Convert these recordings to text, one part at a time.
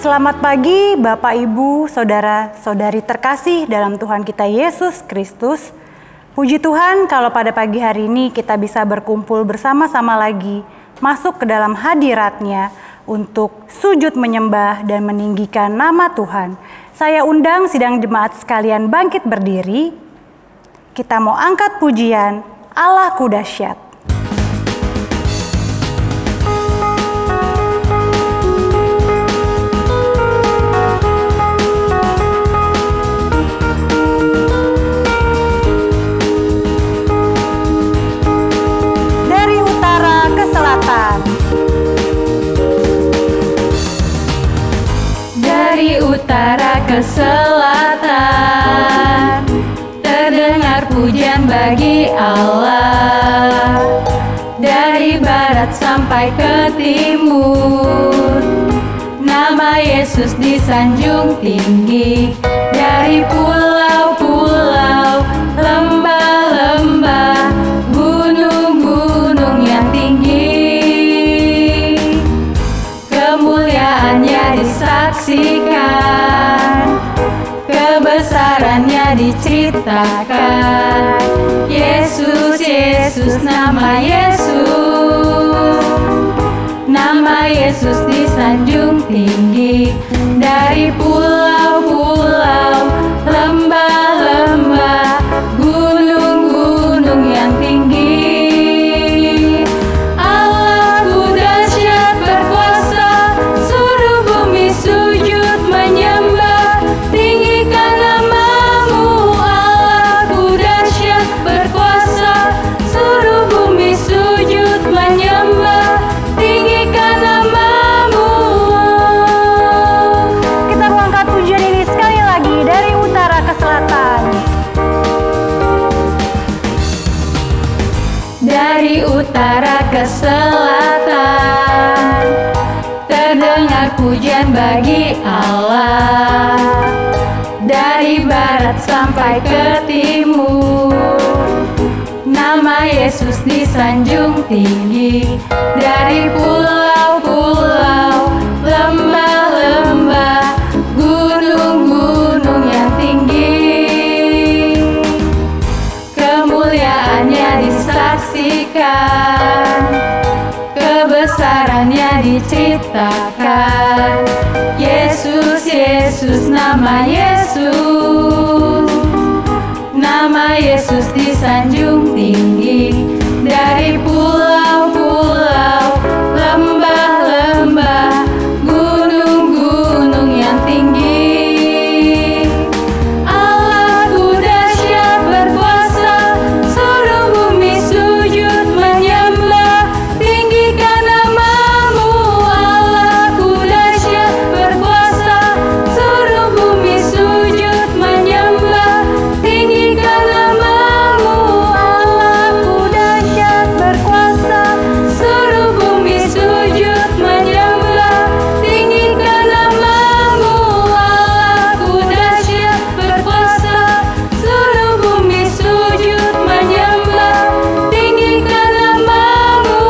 Selamat pagi Bapak, Ibu, Saudara-saudari terkasih dalam Tuhan kita Yesus Kristus. Puji Tuhan kalau pada pagi hari ini kita bisa berkumpul bersama-sama lagi, masuk ke dalam hadirat-Nya untuk sujud menyembah dan meninggikan nama Tuhan. Saya undang sidang jemaat sekalian bangkit berdiri. Kita mau angkat pujian Allahku Dahsyat. Utara ke selatan, terdengar pujian bagi Allah. Dari barat sampai ke timur, nama Yesus disanjung tinggi. Dari pulau-pulau, lembah-lembah, gunung-gunung yang tinggi, kemuliaannya disaksikan, kebesarannya diceritakan. Yesus, Yesus, nama Yesus disanjung tinggi. Dari pulau-pulau, lembah-lembah, gunung-gunung yang tinggi, Allahku dahsyat berkuasa, seluruh bumi sujud menyembah. Tinggikan namamu, Allahku dahsyat berkuasa, seluruh bumi sujud menyembah. Tinggikan namamu. Kita mau angkat pujian ini sekali lagi dari utara ke selatan. Dari utara ke selatan, terdengar pujian bagi Allah. Dari barat sampai ke timur, nama Yesus disanjung tinggi. Dari pulau-pulau, lembah-lembah, gunung-gunung yang tinggi, kemuliaannya disaksikan, kebesarannya diceritakan. Yesus, Yesus, nama Yesus disanjung tinggi. Dari pulau-pulau, lembah-lembah, gunung-gunung yang tinggi, Allahku dahsyat berkuasa, seluruh bumi sujud menyembah. Tinggikan namamu, Allahku dahsyat berkuasa, seluruh bumi sujud menyembah. Tinggikan namamu, Allahku dahsyat berkuasa, seluruh bumi sujud menyembah. Tinggikan namamu, Allahku dahsyat berkuasa, seluruh bumi sujud menyembah. Tinggikan namamu.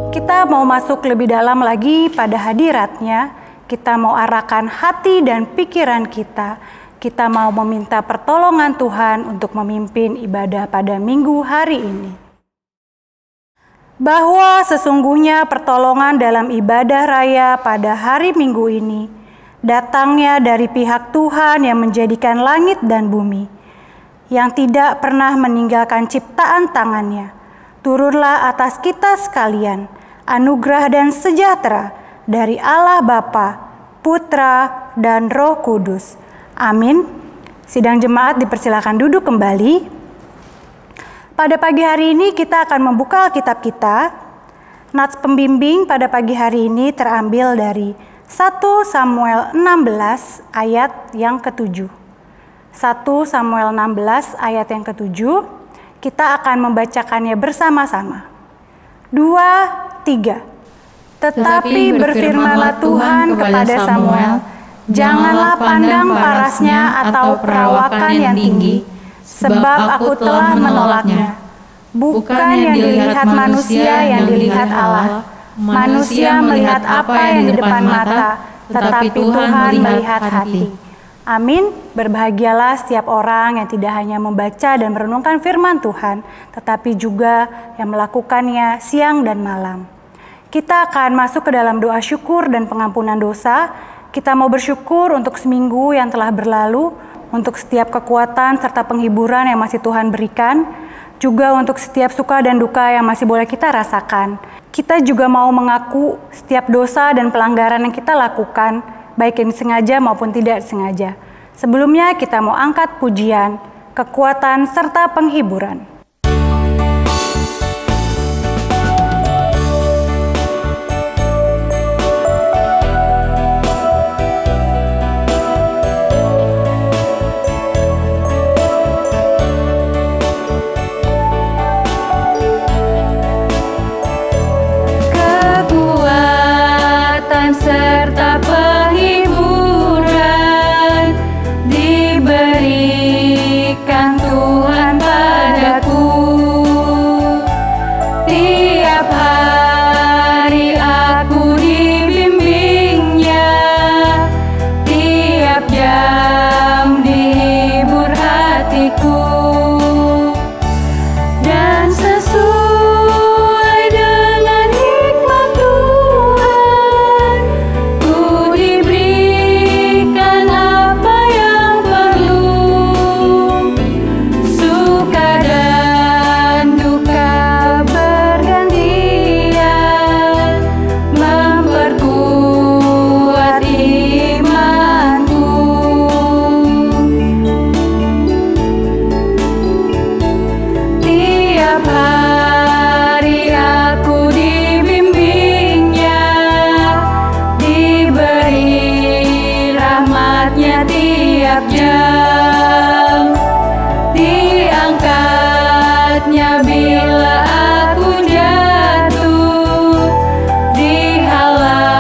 Kita mau masuk lebih dalam lagi pada hadirat-Nya. Kita mau arahkan hati dan pikiran kita. Kita mau meminta pertolongan Tuhan untuk memimpin ibadah pada minggu hari ini. Bahwa sesungguhnya pertolongan dalam ibadah raya pada hari Minggu ini datangnya dari pihak Tuhan yang menjadikan langit dan bumi, yang tidak pernah meninggalkan ciptaan tangannya. Turunlah atas kita sekalian anugerah dan sejahtera dari Allah Bapa, Putra, dan Roh Kudus. Amin. Sidang jemaat dipersilakan duduk kembali. Pada pagi hari ini kita akan membuka Alkitab kita. Nats pembimbing pada pagi hari ini terambil dari 1 Samuel 16 ayat yang ke-7. 1 Samuel 16 ayat yang ke-7. Kita akan membacakannya bersama-sama. 2, 3. Tetapi berfirmanlah Tuhan kepada Samuel, janganlah pandang parasnya atau perawakan yang tinggi, sebab aku telah menolaknya. bukan yang dilihat manusia yang dilihat Allah. Manusia melihat apa yang di depan mata, tetapi Tuhan melihat hati. Amin. Berbahagialah setiap orang yang tidak hanya membaca dan merenungkan firman Tuhan, tetapi juga yang melakukannya siang dan malam. Kita akan masuk ke dalam doa syukur dan pengampunan dosa. Kita mau bersyukur untuk seminggu yang telah berlalu, untuk setiap kekuatan serta penghiburan yang masih Tuhan berikan, juga untuk setiap suka dan duka yang masih boleh kita rasakan. Kita juga mau mengaku setiap dosa dan pelanggaran yang kita lakukan, baik yang disengaja maupun tidak disengaja. Sebelumnya kita mau angkat pujian, kekuatan serta penghiburan. Serta penghiburan diberikan Tuhan padaku. Tiap hari aku dibimbingnya, tiap jam dihibur hatiku. Dan sesuai dengan hikmat Tuhan, diberikan apa yang perlu. Suka dan duka bergantian, memperkuat imanku. Tiap hari aku dibimbingnya, diberi rahmatnya tiap jam, diangkatnya bila aku jatuh, dihalaunya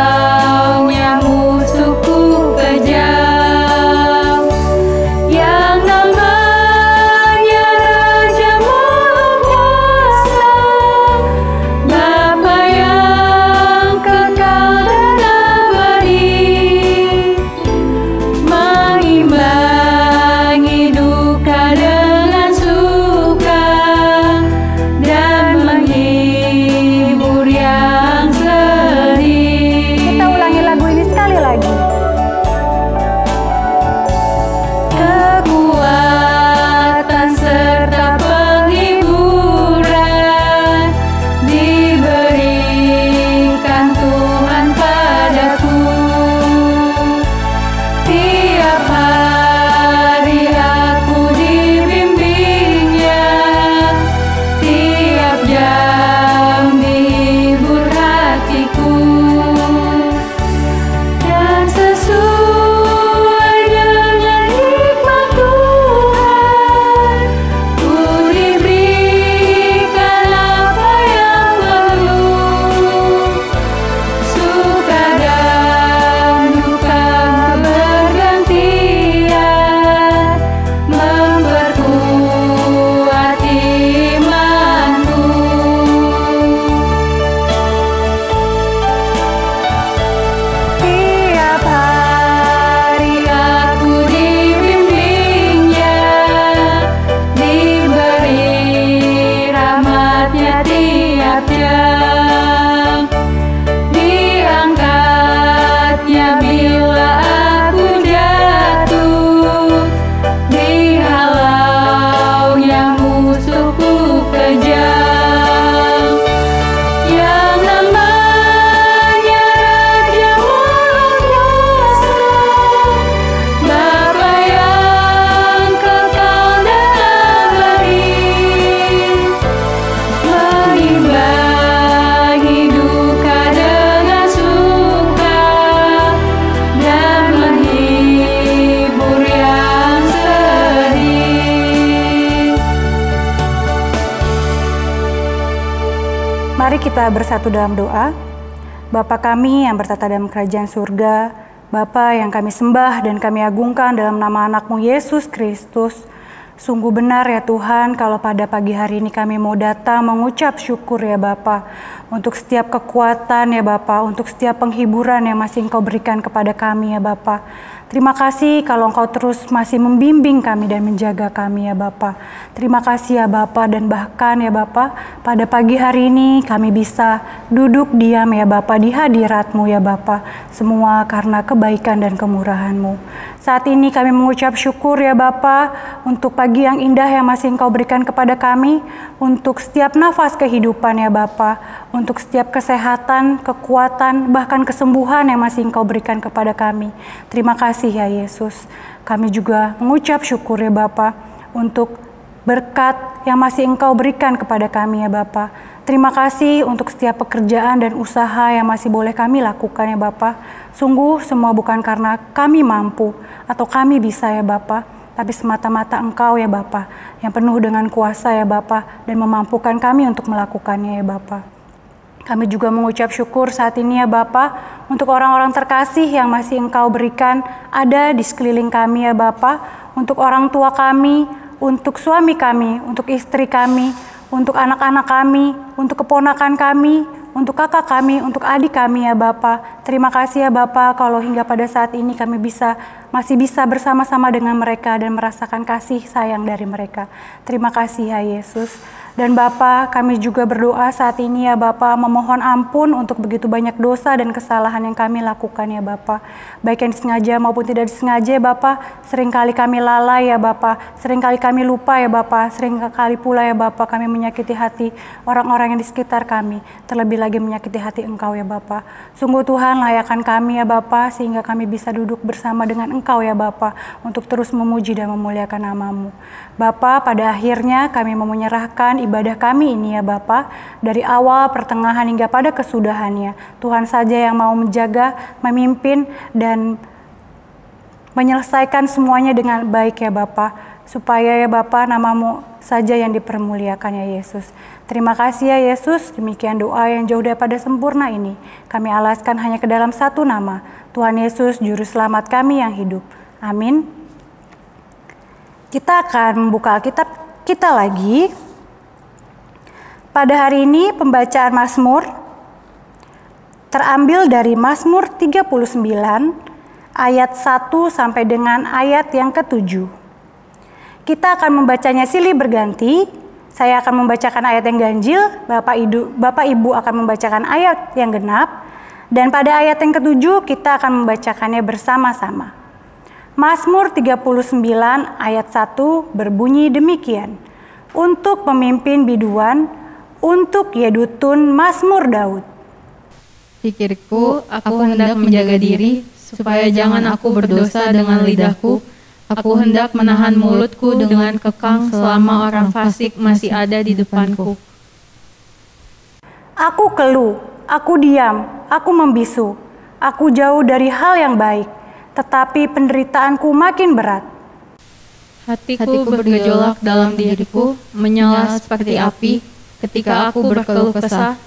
musuhku kejam. Yang namanya Raja Maha Kuasa, Bapa yang kekal dan abadi, mengimbangi duka dengan suka, dan menghibur yang sedih. Kita ulangi lagu ini sekali lagi. Kekuatan serta penghiburan diberikan Tuhan padaku. Tiap hari aku dibimbingnya, tiap jam dihibur hatiku. Dan sesuai dengan hikmat Tuhan, ku diberikan apa yang perlu. Suka dan duka bergantian, memperkuat imanku. Tiap hari aku dibimbingnya, diberi rahmatnya tiap jam, diangkatnya bila aku jatuh, dihalaunya musuhku kejam. Yang namanya Raja Maha Kuasa, Bapa yang kekal dan abadi, mengimbangi duka dengan suka, dan menghibur yang sedih. Mari kita bersatu dalam doa. Bapa kami yang bertata dalam kerajaan surga, Bapa yang kami sembah dan kami agungkan dalam nama anak-Mu Yesus Kristus, Sungguh benar ya Tuhan, kalau pada pagi hari ini kami mau datang mengucap syukur ya Bapa, untuk setiap kekuatan ya Bapa, untuk setiap penghiburan yang masih Engkau berikan kepada kami ya Bapa. Terima kasih kalau Engkau terus masih membimbing kami dan menjaga kami ya Bapa. Terima kasih ya Bapa, dan bahkan ya Bapa, pada pagi hari ini kami bisa duduk diam ya Bapa di hadirat-Mu ya Bapa. Semua karena kebaikan dan kemurahan-Mu. Saat ini kami mengucap syukur ya Bapa untuk pagi yang indah yang masih Engkau berikan kepada kami, untuk setiap nafas kehidupan ya Bapa, untuk setiap kesehatan, kekuatan, bahkan kesembuhan yang masih Engkau berikan kepada kami. Terima kasih ya Yesus. Kami juga mengucap syukur ya Bapa untuk berkat yang masih Engkau berikan kepada kami ya Bapa. Terima kasih untuk setiap pekerjaan dan usaha yang masih boleh kami lakukan ya Bapa. Sungguh semua bukan karena kami mampu atau kami bisa ya Bapa, tapi semata-mata Engkau ya Bapa yang penuh dengan kuasa ya Bapa dan memampukan kami untuk melakukannya ya Bapa. Kami juga mengucap syukur saat ini ya Bapa untuk orang-orang terkasih yang masih Engkau berikan ada di sekeliling kami ya Bapa, untuk orang tua kami, untuk suami kami, untuk istri kami, untuk anak-anak kami, untuk keponakan kami, untuk kakak kami, untuk adik kami ya Bapa. Terima kasih ya Bapa kalau hingga pada saat ini kami masih bisa bersama-sama dengan mereka dan merasakan kasih sayang dari mereka. Terima kasih ya Yesus. Dan Bapa, kami juga berdoa saat ini ya Bapa, memohon ampun untuk begitu banyak dosa dan kesalahan yang kami lakukan ya Bapa. Baik yang disengaja maupun tidak disengaja ya Bapa. Seringkali kami lalai ya Bapa, seringkali kami lupa ya Bapa, seringkali pula ya Bapa kami menyakiti hati orang-orang yang di sekitar kami, terlebih lagi menyakiti hati Engkau ya Bapa. Sungguh Tuhan, layakan kami ya Bapa sehingga kami bisa duduk bersama dengan Engkau ya Bapa untuk terus memuji dan memuliakan nama-Mu. Bapa, pada akhirnya kami mau menyerahkan ibadah kami ini ya Bapa, dari awal, pertengahan hingga pada kesudahannya. Tuhan saja yang mau menjaga, memimpin, dan menyelesaikan semuanya dengan baik ya Bapa, supaya ya Bapa nama-Mu saja yang dipermuliakan ya Yesus. Terima kasih ya Yesus, demikian doa yang jauh daripada sempurna ini kami alaskan hanya ke dalam satu nama, Tuhan Yesus Juru Selamat kami yang hidup. Amin. Kita akan membuka Alkitab kita lagi. Pada hari ini pembacaan Mazmur terambil dari Mazmur 39 ayat 1 sampai dengan ayat yang ke-7. Kita akan membacanya silih berganti. Saya akan membacakan ayat yang ganjil, Bapak Ibu akan membacakan ayat yang genap, dan pada ayat yang ke-7 kita akan membacakannya bersama-sama. Mazmur 39 ayat 1 berbunyi demikian. Untuk pemimpin biduan, untuk Yedutun Mazmur Daud. Pikirku, aku hendak menjaga diri, supaya jangan aku berdosa dengan lidahku. Aku hendak menahan mulutku dengan kekang selama orang fasik masih ada di depanku. Aku keluh, aku diam, aku membisu. Aku jauh dari hal yang baik, tetapi penderitaanku makin berat. Hatiku bergejolak dalam diriku, menyala seperti api. Ketika aku berkeluh kesah,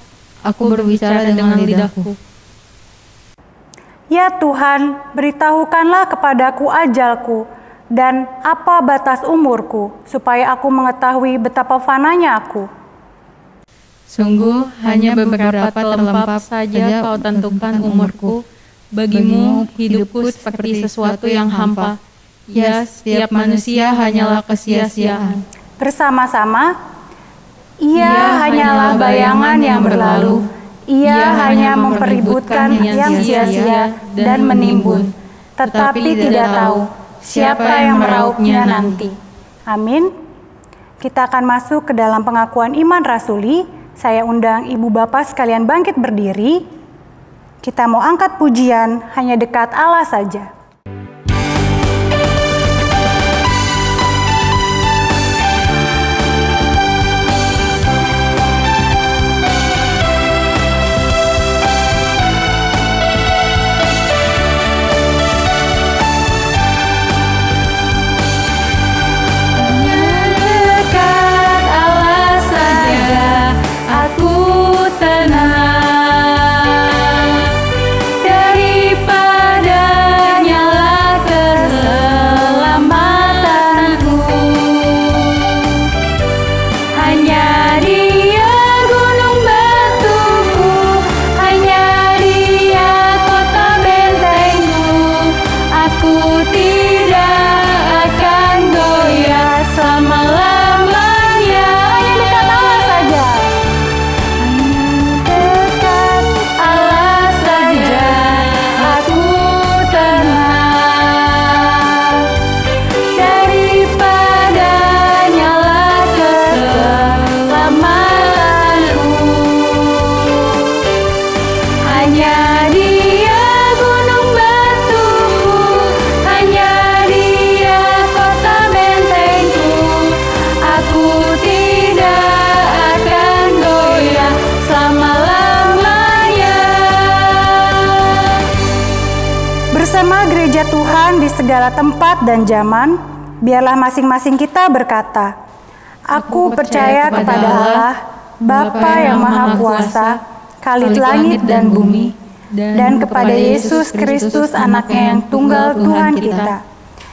aku berbicara dengan lidahku. Ya Tuhan, beritahukanlah kepadaku ajalku, dan apa batas umurku, supaya aku mengetahui betapa fananya aku. Sungguh, hanya beberapa terlempap saja kau tentukan umurku. Bagimu, hidupku seperti sesuatu yang hampa. Ya, setiap manusia hanyalah kesia-siaan. Bersama-sama, ia hanyalah bayangan yang berlalu. Ia hanya mempeributkan yang sia-sia dan menimbun, tetapi tidak tahu siapa yang meraupnya nanti. Amin. Kita akan masuk ke dalam pengakuan iman rasuli. Saya undang ibu bapak sekalian bangkit berdiri. Kita mau angkat pujian hanya dekat Allah saja. Daripadanya Bersama gereja Tuhan di segala tempat dan zaman, biarlah masing-masing kita berkata, Aku percaya kepada Allah, Bapa yang Maha Kuasa, Khalid langit dan bumi, dan kepada Yesus Kristus anaknya yang tunggal Tuhan kita,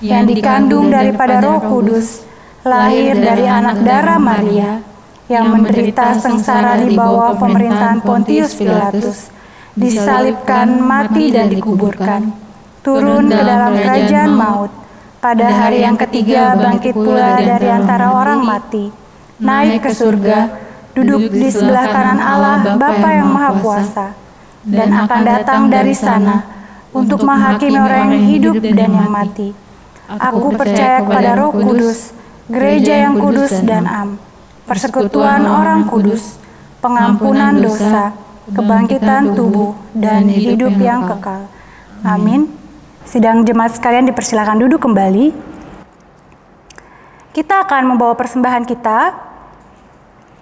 yang dikandung daripada Roh Kudus, lahir dari anak darah Maria, yang menderita sengsara di bawah pemerintahan Pontius Pilatus, disalibkan, mati dan dikuburkan, turun ke dalam kerajaan maut, pada hari yang ketiga bangkit pula dari antara orang mati, naik ke surga, duduk di sebelah kanan Allah Bapa yang Maha Kuasa, dan akan datang dari sana untuk menghakimi orang yang hidup dan yang mati. Aku percaya kepada Roh Kudus, gereja yang kudus dan am, persekutuan orang kudus, pengampunan dosa, kebangkitan tubuh, dan hidup yang kekal. Amin. Sidang jemaat sekalian dipersilakan duduk kembali. Kita akan membawa persembahan kita.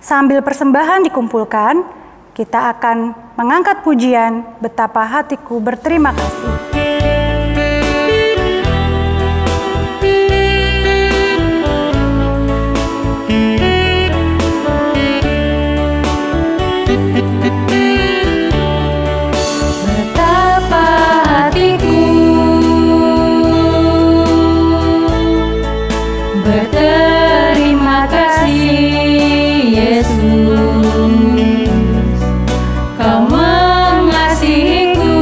Sambil persembahan dikumpulkan, kita akan mengangkat pujian Betapa Hatiku Berterima Kasih. Berterima kasih Yesus, Kau mengasihiku,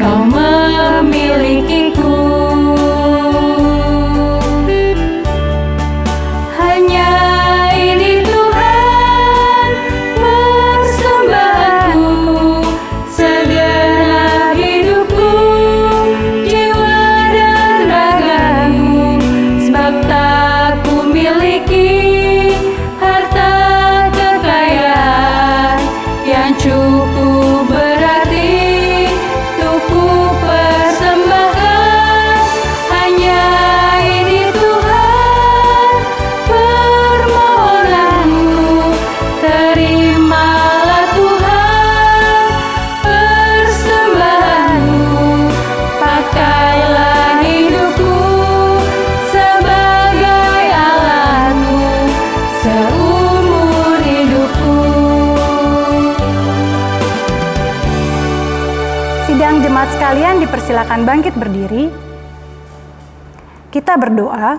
Kau memilikiku. Hanya ini Tuhan persembahanku, segenap hidupku, jiwa dan ragaku, sebab tak ku miliki harta kekayaan yang cukup berarti untuk ku persembahkan. Hanya ini Tuhan permohonanku, terimalah Tuhan persembahanku, pakailah hidupku sebagai alatmu seumur hidupku. Sidang jemaat sekalian dipersilakan bangkit berdiri. Kita berdoa.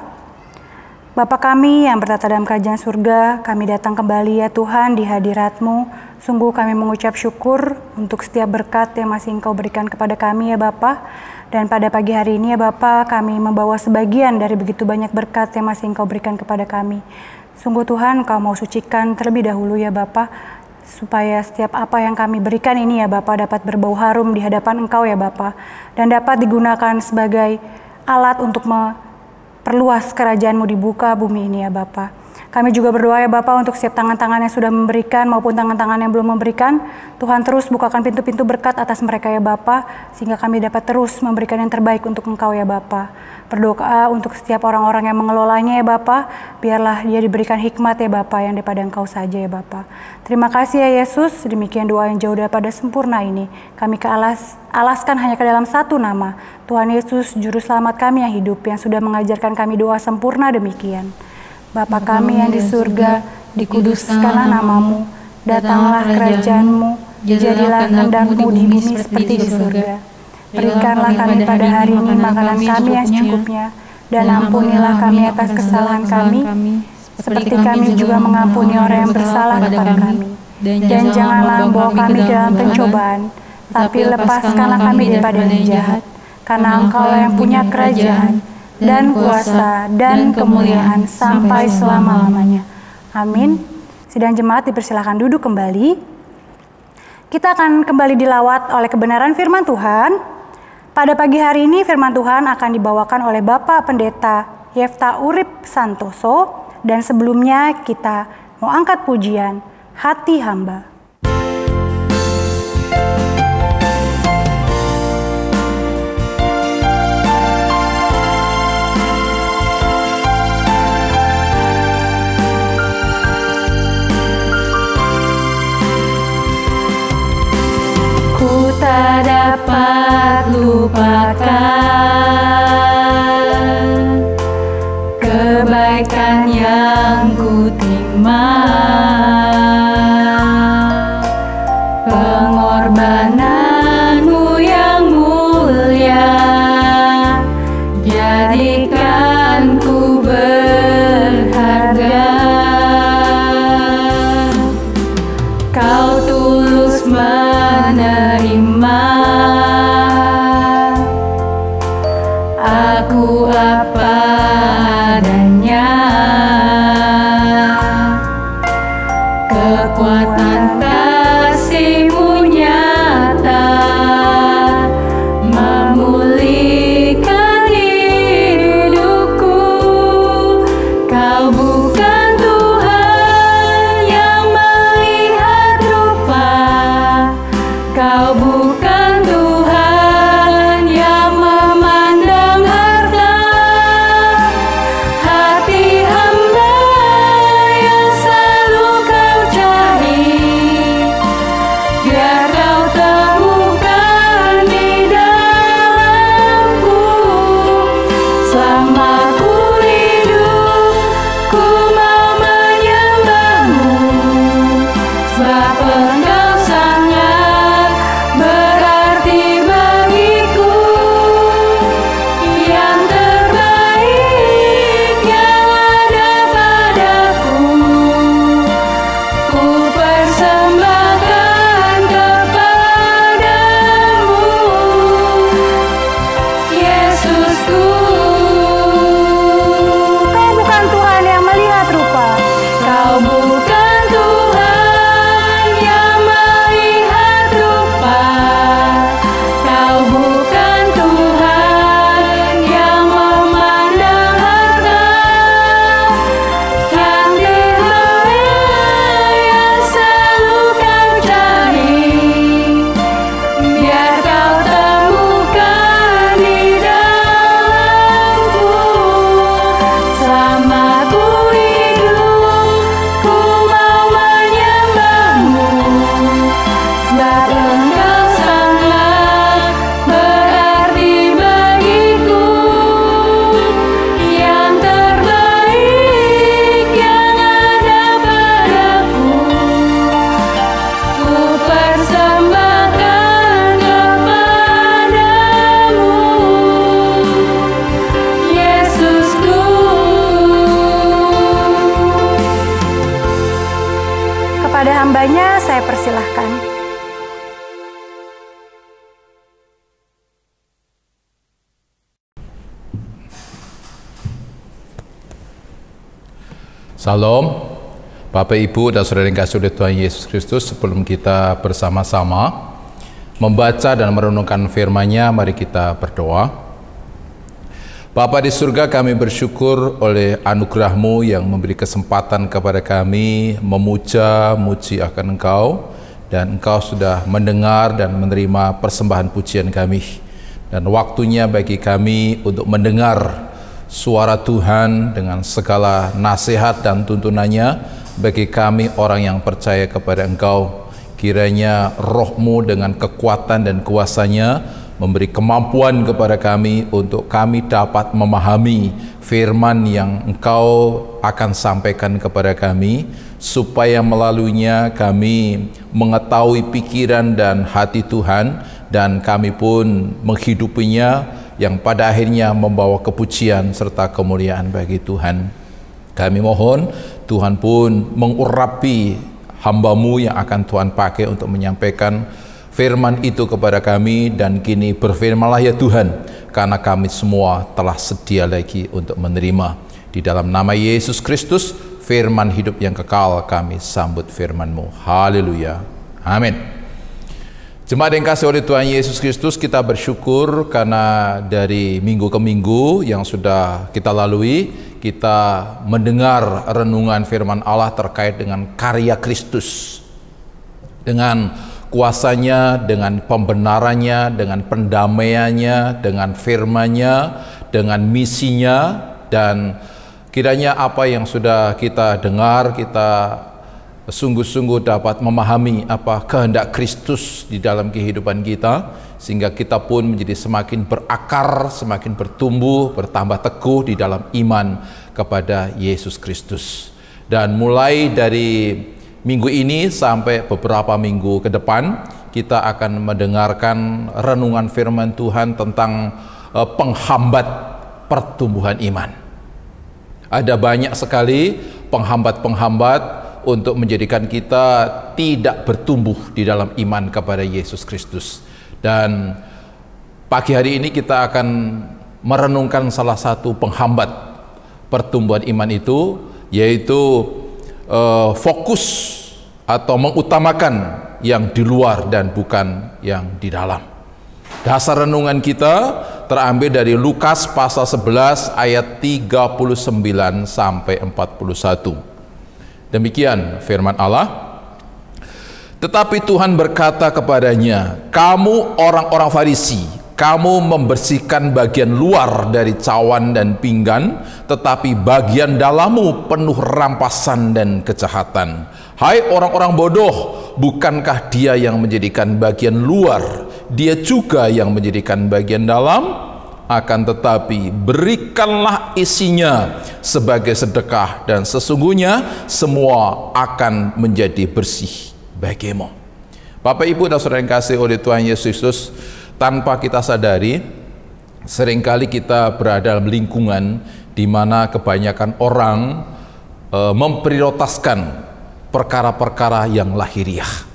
Bapa kami yang bertata dalam kerajaan surga, kami datang kembali ya Tuhan di hadirat-Mu. Sungguh kami mengucap syukur untuk setiap berkat yang masih Engkau berikan kepada kami ya Bapa. Dan pada pagi hari ini ya Bapa, kami membawa sebagian dari begitu banyak berkat yang masih Engkau berikan kepada kami. Sungguh Tuhan, Engkau mau sucikan terlebih dahulu ya Bapa, supaya setiap apa yang kami berikan ini ya Bapa dapat berbau harum di hadapan Engkau ya Bapa, dan dapat digunakan sebagai alat untuk perluas kerajaan-Mu di muka bumi ini ya Bapa. Kami juga berdoa ya Bapa untuk setiap tangan-tangan yang sudah memberikan maupun tangan-tangan yang belum memberikan. Tuhan terus bukakan pintu-pintu berkat atas mereka ya Bapa, sehingga kami dapat terus memberikan yang terbaik untuk Engkau ya Bapa. Berdoa untuk setiap orang-orang yang mengelolanya ya Bapa, biarlah dia diberikan hikmat ya Bapa yang daripada Engkau saja ya Bapa. Terima kasih ya Yesus, demikian doa yang jauh daripada sempurna ini. Kami alaskan hanya ke dalam satu nama, Tuhan Yesus, Juru Selamat kami yang hidup, yang sudah mengajarkan kami doa sempurna demikian. Bapa kami yang di surga, dikuduskanlah namamu, datanglah kerajaan-Mu, jadilah kehendak-Mu di bumi seperti di surga. Berikanlah kami pada hari ini makanan kami yang secukupnya, dan ampunilah kami atas kesalahan kami, seperti kami juga mengampuni orang yang bersalah kepada kami. Dan janganlah membawa kami dalam pencobaan, tapi lepaskanlah kami daripada yang jahat, karena Engkau yang punya kerajaan, dan kuasa, dan kemuliaan sampai selama-lamanya. Amin. Sidang jemaat dipersilakan duduk kembali. Kita akan kembali dilawat oleh kebenaran firman Tuhan. Pada pagi hari ini firman Tuhan akan dibawakan oleh Bapak Pendeta Yefta Urip Santoso, dan sebelumnya kita mau angkat pujian Hati Hamba. Pengorbananmu yang mulia jadikan ku berharga. Kau tulus menerima aku apa adanya. Kekuatan kasih-Mu nyata memulihkan hidupku. Kau bukan Tuhan yang melihat rupa, Kau bukan Tuhan yang memandang harta. Hati hamba yang selalu Kau cari, biar Kau temukan di dalamku. Selama ku hidup, ku mau menyembah-Mu, sebab Engkau sangat berarti bagiku. Yang terbaik yang ada padaku, ku persembahkan kepadamu, Yesusku. Kau bukan Tuhan yang melihat rupa, Kau bukan Tuhan yang melihat rupa, Kau bukan Tuhan yang memandang harta. Yang terbaik yang selalu Kau cari, biar Kau temukan di dalamku. Selama ku hidup, ku mau menyembah-Mu, sebab Engkau sangat berarti bagiku. Yang terbaik yang ada padaku, ku persembahkan kepadamu, Yesusku. kepada hambanya saya persilahkan. Salam, Bapak, Ibu, dan Saudara yang kasih oleh Tuhan Yesus Kristus. Sebelum kita bersama-sama membaca dan merenungkan firman-Nya, mari kita berdoa. Bapa di surga, kami bersyukur oleh anugerah-Mu yang memberi kesempatan kepada kami memuja-muji akan Engkau, dan Engkau sudah mendengar dan menerima persembahan pujian kami. Dan waktunya bagi kami untuk mendengar suara Tuhan dengan segala nasihat dan tuntunannya bagi kami orang yang percaya kepada Engkau. Kiranya Roh-Mu dengan kekuatan dan kuasa-Nya memberi kemampuan kepada kami untuk kami dapat memahami firman yang Engkau akan sampaikan kepada kami, supaya melaluinya kami mengetahui pikiran dan hati Tuhan, dan kami pun menghidupinya, yang pada akhirnya membawa kepujian serta kemuliaan bagi Tuhan. Kami mohon Tuhan pun mengurapi hamba-Mu yang akan Tuhan pakai untuk menyampaikan firman itu kepada kami, dan kini berfirmanlah ya Tuhan, karena kami semua telah sedia lagi untuk menerima. Di dalam nama Yesus Kristus, firman hidup yang kekal, kami sambut firman-Mu. Haleluya. Amin. Jemaat yang kasih oleh Tuhan Yesus Kristus, kita bersyukur karena dari minggu ke minggu yang sudah kita lalui, kita mendengar renungan firman Allah terkait dengan karya Kristus, dengan kuasanya, dengan pembenarannya, dengan pendamaiannya, dengan firman-Nya, dengan misinya, dan kiranya apa yang sudah kita dengar, kita sungguh-sungguh dapat memahami apa kehendak Kristus di dalam kehidupan kita, sehingga kita pun menjadi semakin berakar, semakin bertumbuh, bertambah teguh di dalam iman kepada Yesus Kristus. Dan mulai dari minggu ini sampai beberapa minggu ke depan kita akan mendengarkan renungan firman Tuhan tentang penghambat pertumbuhan iman. Ada banyak sekali penghambat-penghambat untuk menjadikan kita tidak bertumbuh di dalam iman kepada Yesus Kristus. Dan pagi hari ini kita akan merenungkan salah satu penghambat pertumbuhan iman itu, yaitu fokus atau mengutamakan yang di luar dan bukan yang di dalam. Dasar renungan kita terambil dari Lukas pasal 11 ayat 39 sampai 41. Demikian firman Allah. Tetapi Tuhan berkata kepadanya, "Kamu orang-orang Farisi, kamu membersihkan bagian luar dari cawan dan pinggan, tetapi bagian dalammu penuh rampasan dan kejahatan. Hai orang-orang bodoh, bukankah Dia yang menjadikan bagian luar, Dia juga yang menjadikan bagian dalam? Akan tetapi berikanlah isinya sebagai sedekah, dan sesungguhnya semua akan menjadi bersih bagimu." Bapak, Ibu, dan saudara yang kasih oleh Tuhan Yesus Kristus, tanpa kita sadari, seringkali kita berada dalam lingkungan di mana kebanyakan orang memprioritaskan perkara-perkara yang lahiriah.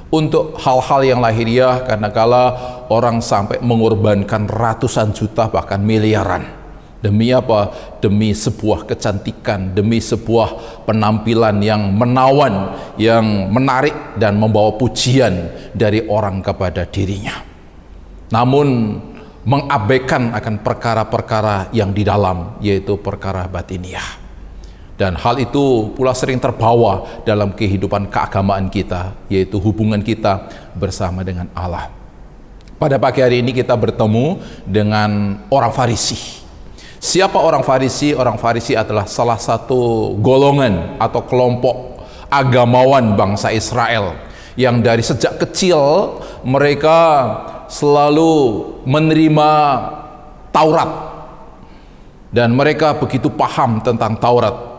Untuk hal-hal yang lahiriah, kadang-kala orang sampai mengorbankan ratusan juta bahkan miliaran. Demi apa? Demi sebuah kecantikan, demi sebuah penampilan yang menawan, yang menarik dan membawa pujian dari orang kepada dirinya. Namun mengabaikan akan perkara-perkara yang di dalam, yaitu perkara batiniah. Dan hal itu pula sering terbawa dalam kehidupan keagamaan kita, yaitu hubungan kita bersama dengan Allah. Pada pagi hari ini kita bertemu dengan orang Farisi. Siapa orang Farisi? Orang Farisi adalah salah satu golongan atau kelompok agamawan bangsa Israel yang dari sejak kecil mereka selalu menerima Taurat, dan mereka begitu paham tentang Taurat.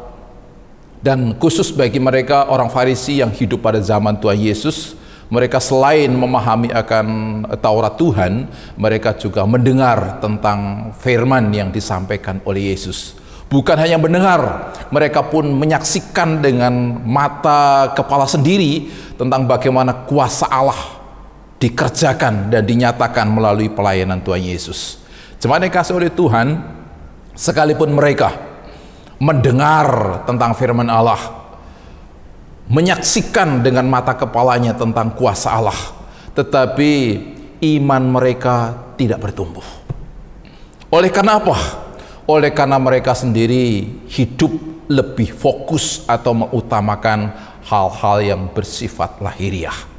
Dan khusus bagi mereka orang Farisi yang hidup pada zaman Tuhan Yesus, mereka selain memahami akan Taurat Tuhan, mereka juga mendengar tentang firman yang disampaikan oleh Yesus. Bukan hanya mendengar, mereka pun menyaksikan dengan mata kepala sendiri tentang bagaimana kuasa Allah dikerjakan dan dinyatakan melalui pelayanan Tuhan Yesus. Jemaat yang dikasihi oleh Tuhan, sekalipun mereka mendengar tentang firman Allah, menyaksikan dengan mata kepalanya tentang kuasa Allah, tetapi iman mereka tidak bertumbuh. Oleh karena apa? Oleh karena mereka sendiri hidup lebih fokus atau mengutamakan hal-hal yang bersifat lahiriah.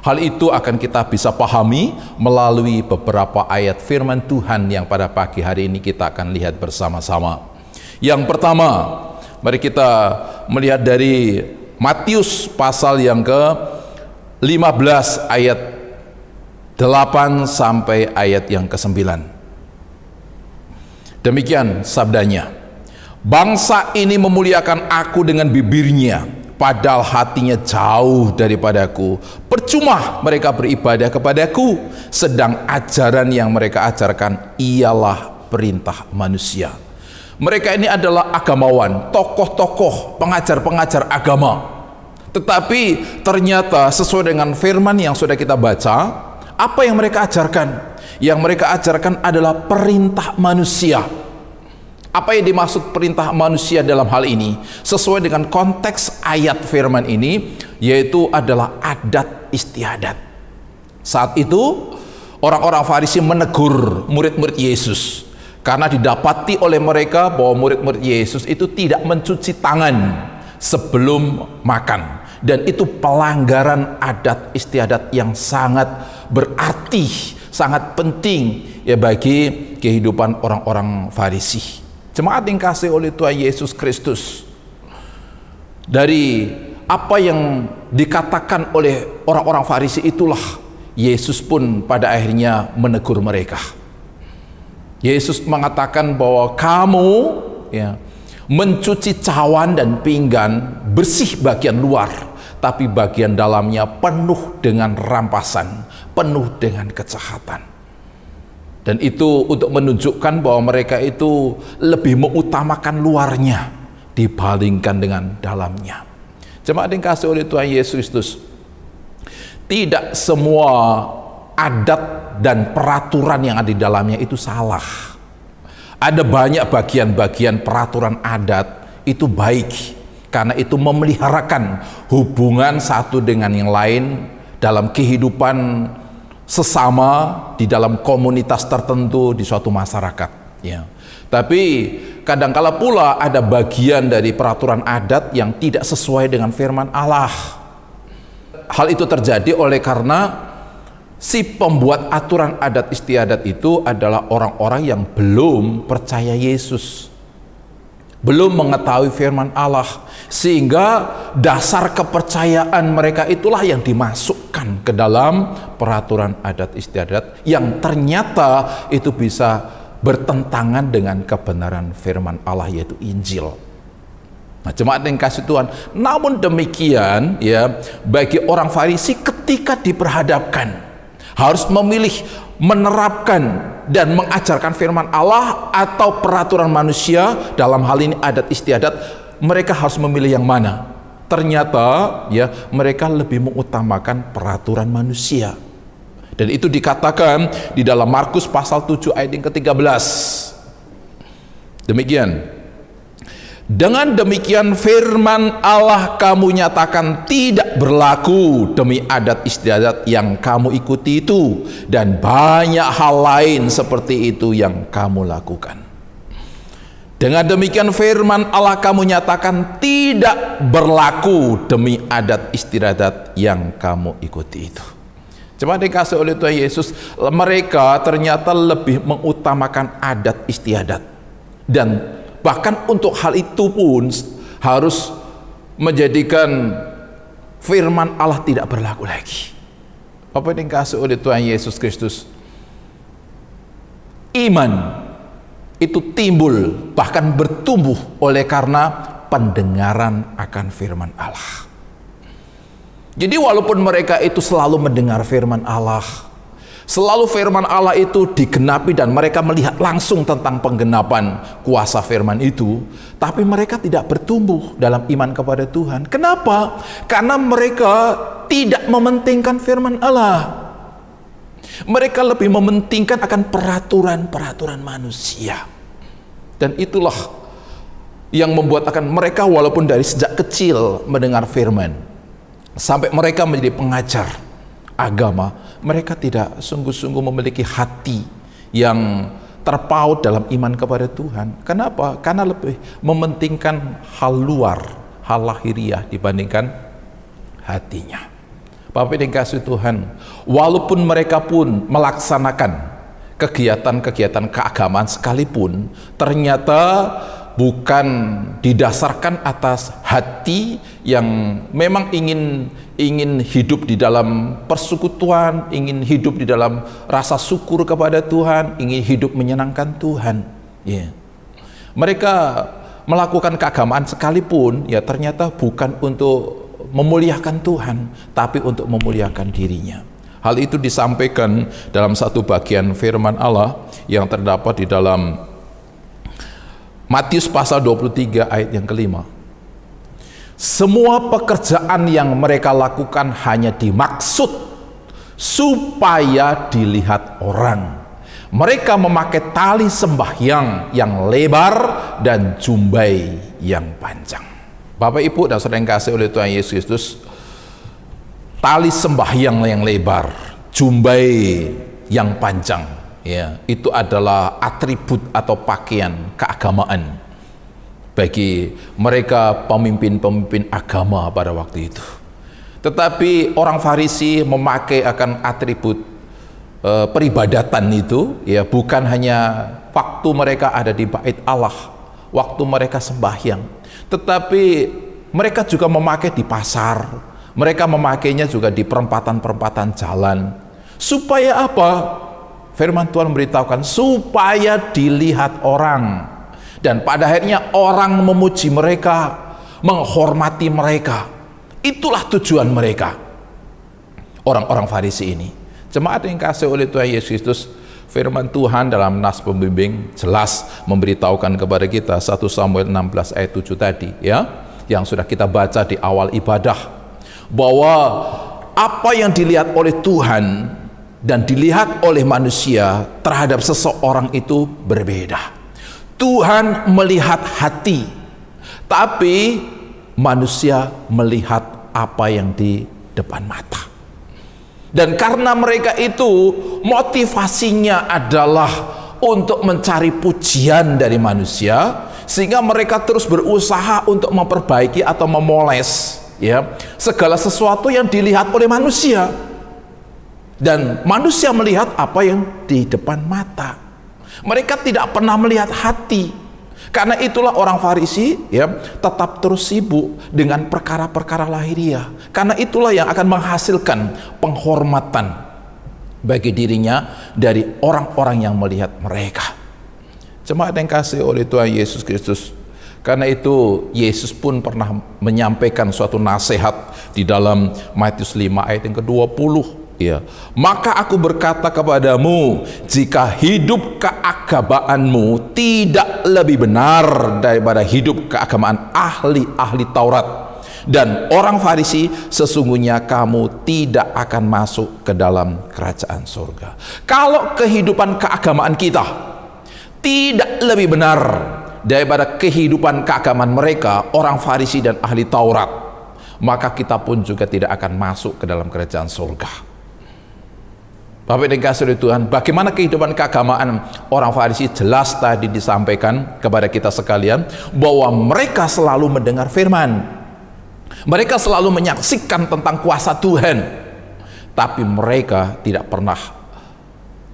Hal itu akan kita bisa pahami melalui beberapa ayat firman Tuhan yang pada pagi hari ini kita akan lihat bersama-sama. Yang pertama, mari kita melihat dari Matius pasal yang ke-15 ayat 8 sampai ayat yang ke-9. Demikian sabdanya, "Bangsa ini memuliakan aku dengan bibirnya, padahal hatinya jauh daripadaku. Percuma mereka beribadah kepadaku, sedang ajaran yang mereka ajarkan ialah perintah manusia." Mereka ini adalah agamawan, tokoh-tokoh, pengajar-pengajar agama. Tetapi ternyata sesuai dengan firman yang sudah kita baca, apa yang mereka ajarkan? Yang mereka ajarkan adalah perintah manusia. Apa yang dimaksud perintah manusia dalam hal ini? Sesuai dengan konteks ayat firman ini, yaitu adalah adat istiadat. Saat itu orang-orang Farisi menegur murid-murid Yesus, karena didapati oleh mereka bahwa murid-murid Yesus itu tidak mencuci tangan sebelum makan. Dan itu pelanggaran adat istiadat yang sangat berarti, sangat penting ya bagi kehidupan orang-orang Farisi. Jemaat yang kasih oleh Tuhan Yesus Kristus, dari apa yang dikatakan oleh orang-orang Farisi itulah Yesus pun pada akhirnya menegur mereka. Yesus mengatakan bahwa kamu mencuci cawan dan pinggan bersih bagian luar, tapi bagian dalamnya penuh dengan rampasan, penuh dengan kejahatan. Dan itu untuk menunjukkan bahwa mereka itu lebih mengutamakan luarnya dibandingkan dengan dalamnya. Jemaat yang dikasihi oleh Tuhan Yesus Kristus, tidak semua adat dan peraturan yang ada di dalamnya itu salah. Ada banyak bagian-bagian peraturan adat itu baik, karena itu memeliharakan hubungan satu dengan yang lain dalam kehidupan sesama, di dalam komunitas tertentu, di suatu masyarakat, ya. Tapi kadangkala pula ada bagian dari peraturan adat yang tidak sesuai dengan firman Allah. Hal itu terjadi oleh karena si pembuat aturan adat istiadat itu adalah orang-orang yang belum percaya Yesus, belum mengetahui firman Allah, sehingga dasar kepercayaan mereka itulah yang dimasukkan ke dalam peraturan adat istiadat yang ternyata itu bisa bertentangan dengan kebenaran firman Allah, yaitu Injil. Nah, jemaat yang kasih Tuhan, namun demikian ya, bagi orang Farisi ketika diperhadapkan harus memilih menerapkan dan mengajarkan firman Allah atau peraturan manusia, dalam hal ini adat istiadat, mereka harus memilih yang mana? Ternyata ya, mereka lebih mengutamakan peraturan manusia. Dan itu dikatakan di dalam Markus pasal 7 ayat yang ke-13. Demikian. Dengan demikian firman Allah kamu nyatakan tidak berlaku demi adat istiadat yang kamu ikuti itu, dan banyak hal lain seperti itu yang kamu lakukan. Dengan demikian firman Allah kamu nyatakan tidak berlaku demi adat istiadat yang kamu ikuti itu. Cuma dikasih oleh Tuhan Yesus, mereka ternyata lebih mengutamakan adat istiadat, dan bahkan untuk hal itu pun harus menjadikan firman Allah tidak berlaku lagi. Apa yang dikasih oleh Tuhan Yesus Kristus, iman itu timbul bahkan bertumbuh oleh karena pendengaran akan firman Allah. Jadi walaupun mereka itu selalu mendengar firman Allah, selalu firman Allah itu digenapi dan mereka melihat langsung tentang penggenapan kuasa firman itu, tapi mereka tidak bertumbuh dalam iman kepada Tuhan. Kenapa? Karena mereka tidak mementingkan firman Allah. Mereka lebih mementingkan akan peraturan-peraturan manusia. Dan itulah yang membuat akan mereka walaupun dari sejak kecil mendengar firman, sampai mereka menjadi pengajar agama, mereka tidak sungguh-sungguh memiliki hati yang terpaut dalam iman kepada Tuhan. Kenapa? Karena lebih mementingkan hal luar, hal lahiriah dibandingkan hatinya. Bapak yang dikasihi Tuhan, walaupun mereka pun melaksanakan kegiatan-kegiatan keagamaan sekalipun, ternyata bukan didasarkan atas hati yang memang ingin hidup di dalam persekutuan, ingin hidup di dalam rasa syukur kepada Tuhan, ingin hidup menyenangkan Tuhan. Mereka melakukan keagamaan sekalipun, ya ternyata bukan untuk memuliakan Tuhan, tapi untuk memuliakan dirinya. Hal itu disampaikan dalam satu bagian firman Allah yang terdapat di dalam Matius pasal 23 ayat yang ke-5. Semua pekerjaan yang mereka lakukan hanya dimaksud supaya dilihat orang. Mereka memakai tali sembahyang yang lebar dan jumbai yang panjang. Bapak Ibu dan saudara yang kasih oleh Tuhan Yesus Kristus, tali sembahyang yang lebar, jumbai yang panjang, ya, itu adalah atribut atau pakaian keagamaan bagi mereka pemimpin-pemimpin agama pada waktu itu. Tetapi orang Farisi memakai akan atribut peribadatan itu, ya, bukan hanya waktu mereka ada di bait Allah, waktu mereka sembahyang, tetapi mereka juga memakai di pasar, mereka memakainya juga di perempatan-perempatan jalan. Supaya apa? Firman Tuhan memberitahukan supaya dilihat orang, dan pada akhirnya orang memuji mereka, menghormati mereka. Itulah tujuan mereka, orang-orang Farisi ini. Jemaat yang kasih oleh Tuhan Yesus Kristus, firman Tuhan dalam nas pembimbing jelas memberitahukan kepada kita 1 Samuel 16 ayat 7 tadi, ya, yang sudah kita baca di awal ibadah, bahwa apa yang dilihat oleh Tuhan dan dilihat oleh manusia terhadap seseorang itu berbeda. Tuhan melihat hati, tapi manusia melihat apa yang di depan mata. Dan karena mereka itu motivasinya adalah untuk mencari pujian dari manusia, sehingga mereka terus berusaha untuk memperbaiki atau memoles, ya, segala sesuatu yang dilihat oleh manusia. Dan manusia melihat apa yang di depan mata. Mereka tidak pernah melihat hati. Karena itulah orang Farisi, ya, tetap terus sibuk dengan perkara-perkara lahiriah. Karena itulah yang akan menghasilkan penghormatan bagi dirinya dari orang-orang yang melihat mereka. Jemaat yang kasih oleh Tuhan Yesus Kristus, karena itu Yesus pun pernah menyampaikan suatu nasihat di dalam Matius 5 ayat yang ke-20. Ya, maka aku berkata kepadamu, jika hidup keagamaanmu tidak lebih benar daripada hidup keagamaan ahli-ahli Taurat dan orang Farisi, sesungguhnya kamu tidak akan masuk ke dalam kerajaan surga. Kalau kehidupan keagamaan kita tidak lebih benar daripada kehidupan keagamaan mereka, orang Farisi dan ahli Taurat, maka kita pun juga tidak akan masuk ke dalam kerajaan surga. Bapak dan kasih oleh Tuhan, bagaimana kehidupan keagamaan orang Farisi? Jelas tadi disampaikan kepada kita sekalian bahwa mereka selalu mendengar firman, mereka selalu menyaksikan tentang kuasa Tuhan, tapi mereka tidak pernah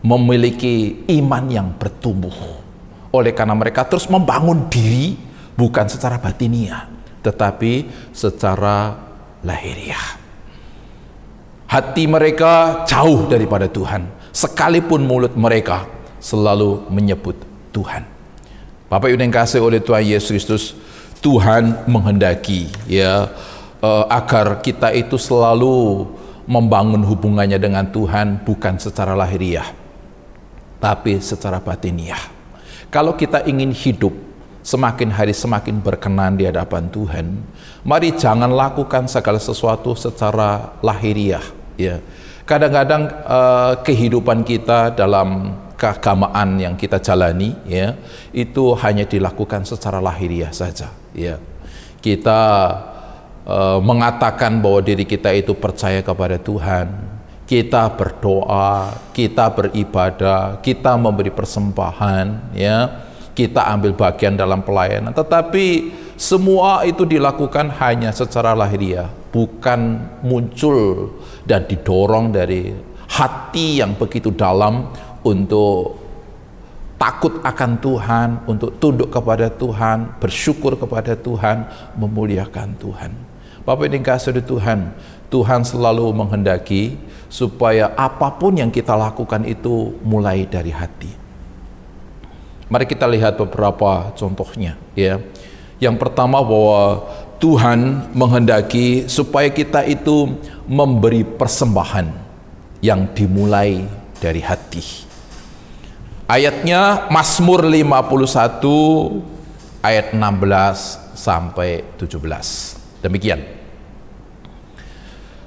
memiliki iman yang bertumbuh. Oleh karena mereka terus membangun diri bukan secara batiniah, tetapi secara lahiriah. Hati mereka jauh daripada Tuhan, sekalipun mulut mereka selalu menyebut Tuhan. Bapak Ibu yang kasih oleh Tuhan Yesus Kristus, Tuhan menghendaki, ya, agar kita itu selalu membangun hubungannya dengan Tuhan bukan secara lahiriah, tapi secara batiniah. Kalau kita ingin hidup semakin hari semakin berkenan di hadapan Tuhan, mari jangan lakukan segala sesuatu secara lahiriah. Ya, kadang-kadang kehidupan kita dalam keagamaan yang kita jalani, ya, itu hanya dilakukan secara lahiriah saja. Ya, kita mengatakan bahwa diri kita itu percaya kepada Tuhan, kita berdoa, kita beribadah, kita memberi persembahan, ya, kita ambil bagian dalam pelayanan, tetapi semua itu dilakukan hanya secara lahiriah, bukan muncul dan didorong dari hati yang begitu dalam untuk takut akan Tuhan, untuk tunduk kepada Tuhan, bersyukur kepada Tuhan, memuliakan Tuhan. Bapak yang dikasihi Tuhan, Tuhan selalu menghendaki supaya apapun yang kita lakukan itu mulai dari hati. Mari kita lihat beberapa contohnya, ya. Yang pertama, bahwa Tuhan menghendaki supaya kita itu memberi persembahan yang dimulai dari hati. Ayatnya Mazmur 51 ayat 16 sampai 17. Demikian.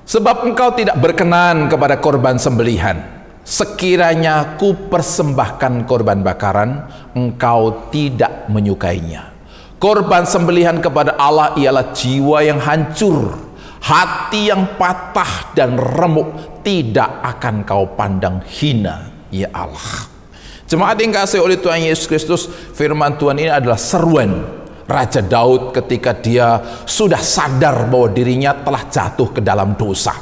Sebab engkau tidak berkenan kepada korban sembelihan, sekiranya ku persembahkan korban bakaran, engkau tidak menyukainya. Korban sembelihan kepada Allah ialah jiwa yang hancur, hati yang patah dan remuk, tidak akan kau pandang hina, ya Allah. Jemaat yang kasih oleh Tuhan Yesus Kristus, firman Tuhan ini adalah seruan Raja Daud ketika dia sudah sadar bahwa dirinya telah jatuh ke dalam dosa.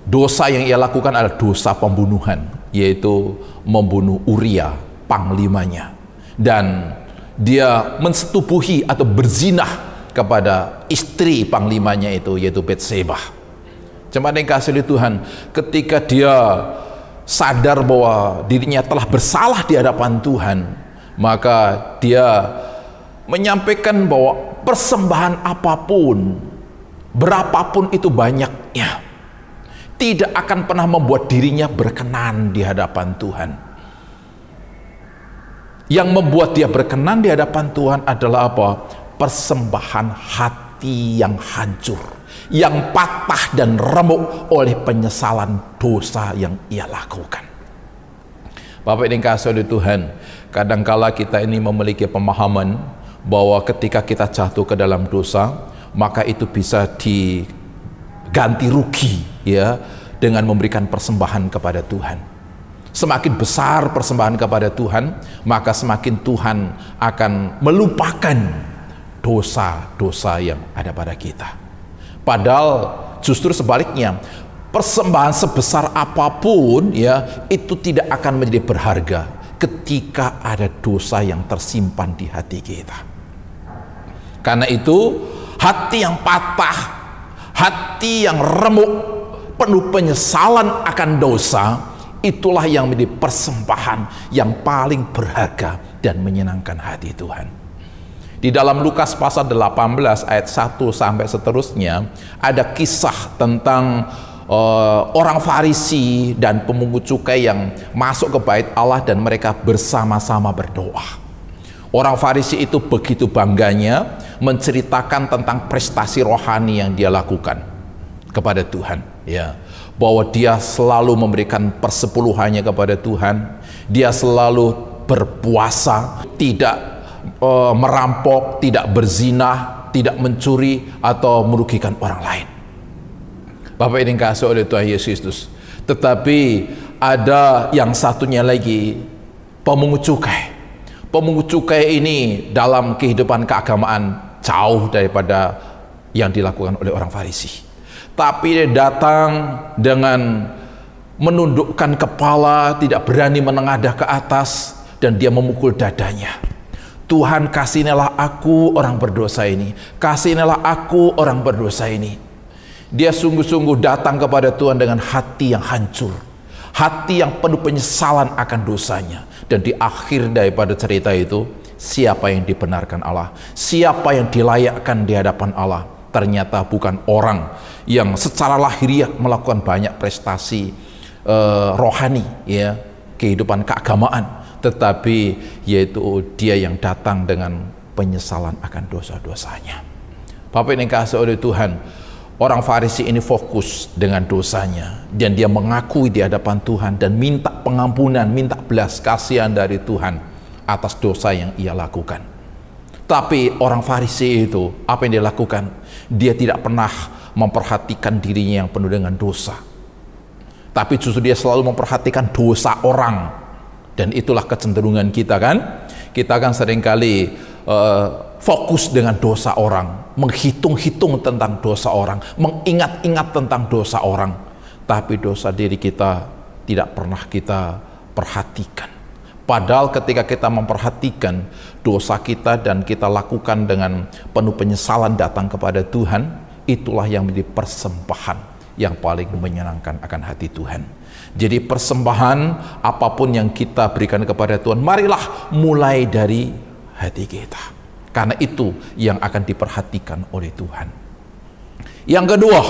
Dosa yang ia lakukan adalah dosa pembunuhan, yaitu membunuh Uria, panglimanya. Dan dia mensetubuhi atau berzinah kepada istri panglimanya itu, yaitu Betseba. Jemaat yang kasih oleh Tuhan, ketika dia sadar bahwa dirinya telah bersalah di hadapan Tuhan, maka dia menyampaikan bahwa persembahan apapun, berapapun itu banyaknya, tidak akan pernah membuat dirinya berkenan di hadapan Tuhan. Yang membuat dia berkenan di hadapan Tuhan adalah apa? Persembahan hati yang hancur, yang patah dan remuk oleh penyesalan dosa yang ia lakukan. Bapak yang dikasihi oleh Tuhan, kadangkala kita ini memiliki pemahaman bahwa ketika kita jatuh ke dalam dosa, maka itu bisa diganti rugi ya dengan memberikan persembahan kepada Tuhan. Semakin besar persembahan kepada Tuhan, maka semakin Tuhan akan melupakan dosa-dosa yang ada pada kita. Padahal justru sebaliknya, persembahan sebesar apapun ya itu tidak akan menjadi berharga ketika ada dosa yang tersimpan di hati kita. Karena itu, hati yang patah, hati yang remuk, penuh penyesalan akan dosa, itulah yang menjadi persembahan yang paling berharga dan menyenangkan hati Tuhan. Di dalam Lukas pasal 18 ayat 1 sampai seterusnya, ada kisah tentang orang Farisi dan pemungut cukai yang masuk ke bait Allah dan mereka bersama-sama berdoa. Orang Farisi itu begitu bangganya menceritakan tentang prestasi rohani yang dia lakukan kepada Tuhan, ya, bahwa dia selalu memberikan persepuluhannya kepada Tuhan, dia selalu berpuasa, tidak merampok, tidak berzina, tidak mencuri atau merugikan orang lain. Bapak yang dikasihi oleh Tuhan Yesus Kristus. Tetapi ada yang satunya lagi, pemungut cukai. Pemungut cukai ini dalam kehidupan keagamaan jauh daripada yang dilakukan oleh orang Farisi. Tapi dia datang dengan menundukkan kepala, tidak berani menengadah ke atas, dan dia memukul dadanya. Tuhan, kasihanilah aku orang berdosa ini. Kasihanilah aku orang berdosa ini. Dia sungguh-sungguh datang kepada Tuhan dengan hati yang hancur, hati yang penuh penyesalan akan dosanya. Dan di akhir daripada cerita itu, siapa yang dibenarkan Allah, siapa yang dilayakkan di hadapan Allah, ternyata bukan orang yang secara lahiriah melakukan banyak prestasi rohani, ya, kehidupan keagamaan, tetapi yaitu dia yang datang dengan penyesalan akan dosa-dosanya. Bapak yang dikasihi oleh Tuhan, orang Farisi ini fokus dengan dosanya dan dia mengakui di hadapan Tuhan dan minta pengampunan, minta belas kasihan dari Tuhan atas dosa yang ia lakukan. Tapi orang Farisi itu, apa yang dia lakukan? Dia tidak pernah memperhatikan dirinya yang penuh dengan dosa. Tapi justru dia selalu memperhatikan dosa orang. Dan itulah kecenderungan kita kan? Kita kan seringkali fokus dengan dosa orang, menghitung-hitung tentang dosa orang, mengingat-ingat tentang dosa orang. Tapi dosa diri kita tidak pernah kita perhatikan. Padahal ketika kita memperhatikan dosa kita dan kita lakukan dengan penuh penyesalan datang kepada Tuhan, itulah yang menjadi persembahan yang paling menyenangkan akan hati Tuhan. Jadi persembahan apapun yang kita berikan kepada Tuhan, marilah mulai dari hati kita. Karena itu yang akan diperhatikan oleh Tuhan. Yang kedua,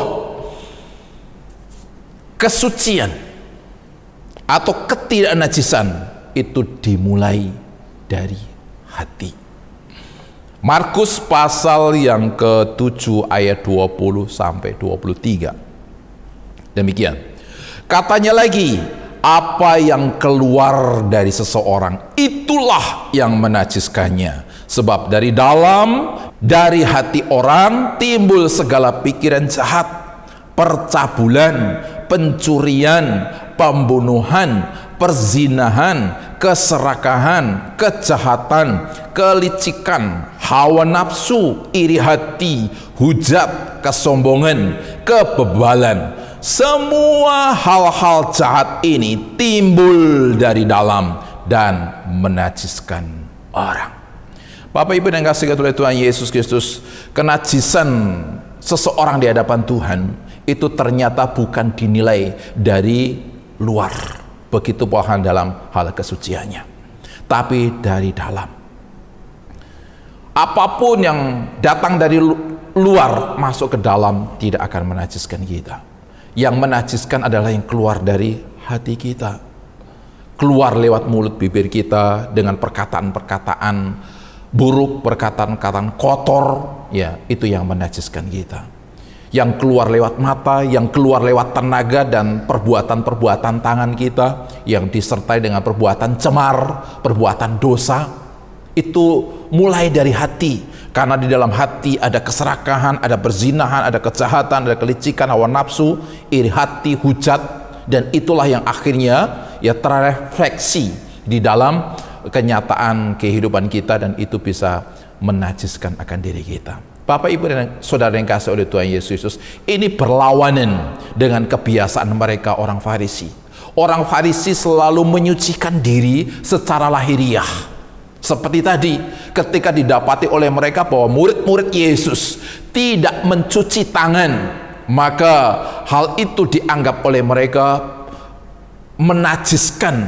kesucian atau ketidaknajisan itu dimulai dari hati. Markus pasal yang ke-7 ayat 20 sampai 23. Demikian. Katanya lagi, apa yang keluar dari seseorang itulah yang menajiskannya. Sebab dari dalam, dari hati orang timbul segala pikiran jahat, percabulan, pencurian, pembunuhan, perzinahan, keserakahan, kejahatan, kelicikan, hawa nafsu, iri hati, hujat, kesombongan, kebebalan. Semua hal-hal jahat ini timbul dari dalam dan menajiskan orang. Bapak Ibu yang dikasihi oleh Tuhan Yesus Kristus, kenajisan seseorang di hadapan Tuhan itu ternyata bukan dinilai dari luar, begitu pula dalam hal kesuciannya, tapi dari dalam. Apapun yang datang dari luar masuk ke dalam tidak akan menajiskan kita. Yang menajiskan adalah yang keluar dari hati kita, keluar lewat mulut bibir kita dengan perkataan-perkataan buruk, perkataan-perkataan kotor, ya itu yang menajiskan kita. Yang keluar lewat mata, yang keluar lewat tenaga dan perbuatan-perbuatan tangan kita, yang disertai dengan perbuatan cemar, perbuatan dosa, itu mulai dari hati. Karena di dalam hati ada keserakahan, ada perzinahan, ada kejahatan, ada kelicikan, hawa nafsu, iri hati, hujat, dan itulah yang akhirnya ya terrefleksi di dalam kenyataan kehidupan kita, dan itu bisa menajiskan akan diri kita. Bapak, Ibu, dan saudara yang kasih oleh Tuhan Yesus Kristus, ini berlawanan dengan kebiasaan mereka orang Farisi. Orang Farisi selalu menyucikan diri secara lahiriah. Seperti tadi, ketika didapati oleh mereka bahwa murid-murid Yesus tidak mencuci tangan, maka hal itu dianggap oleh mereka menajiskan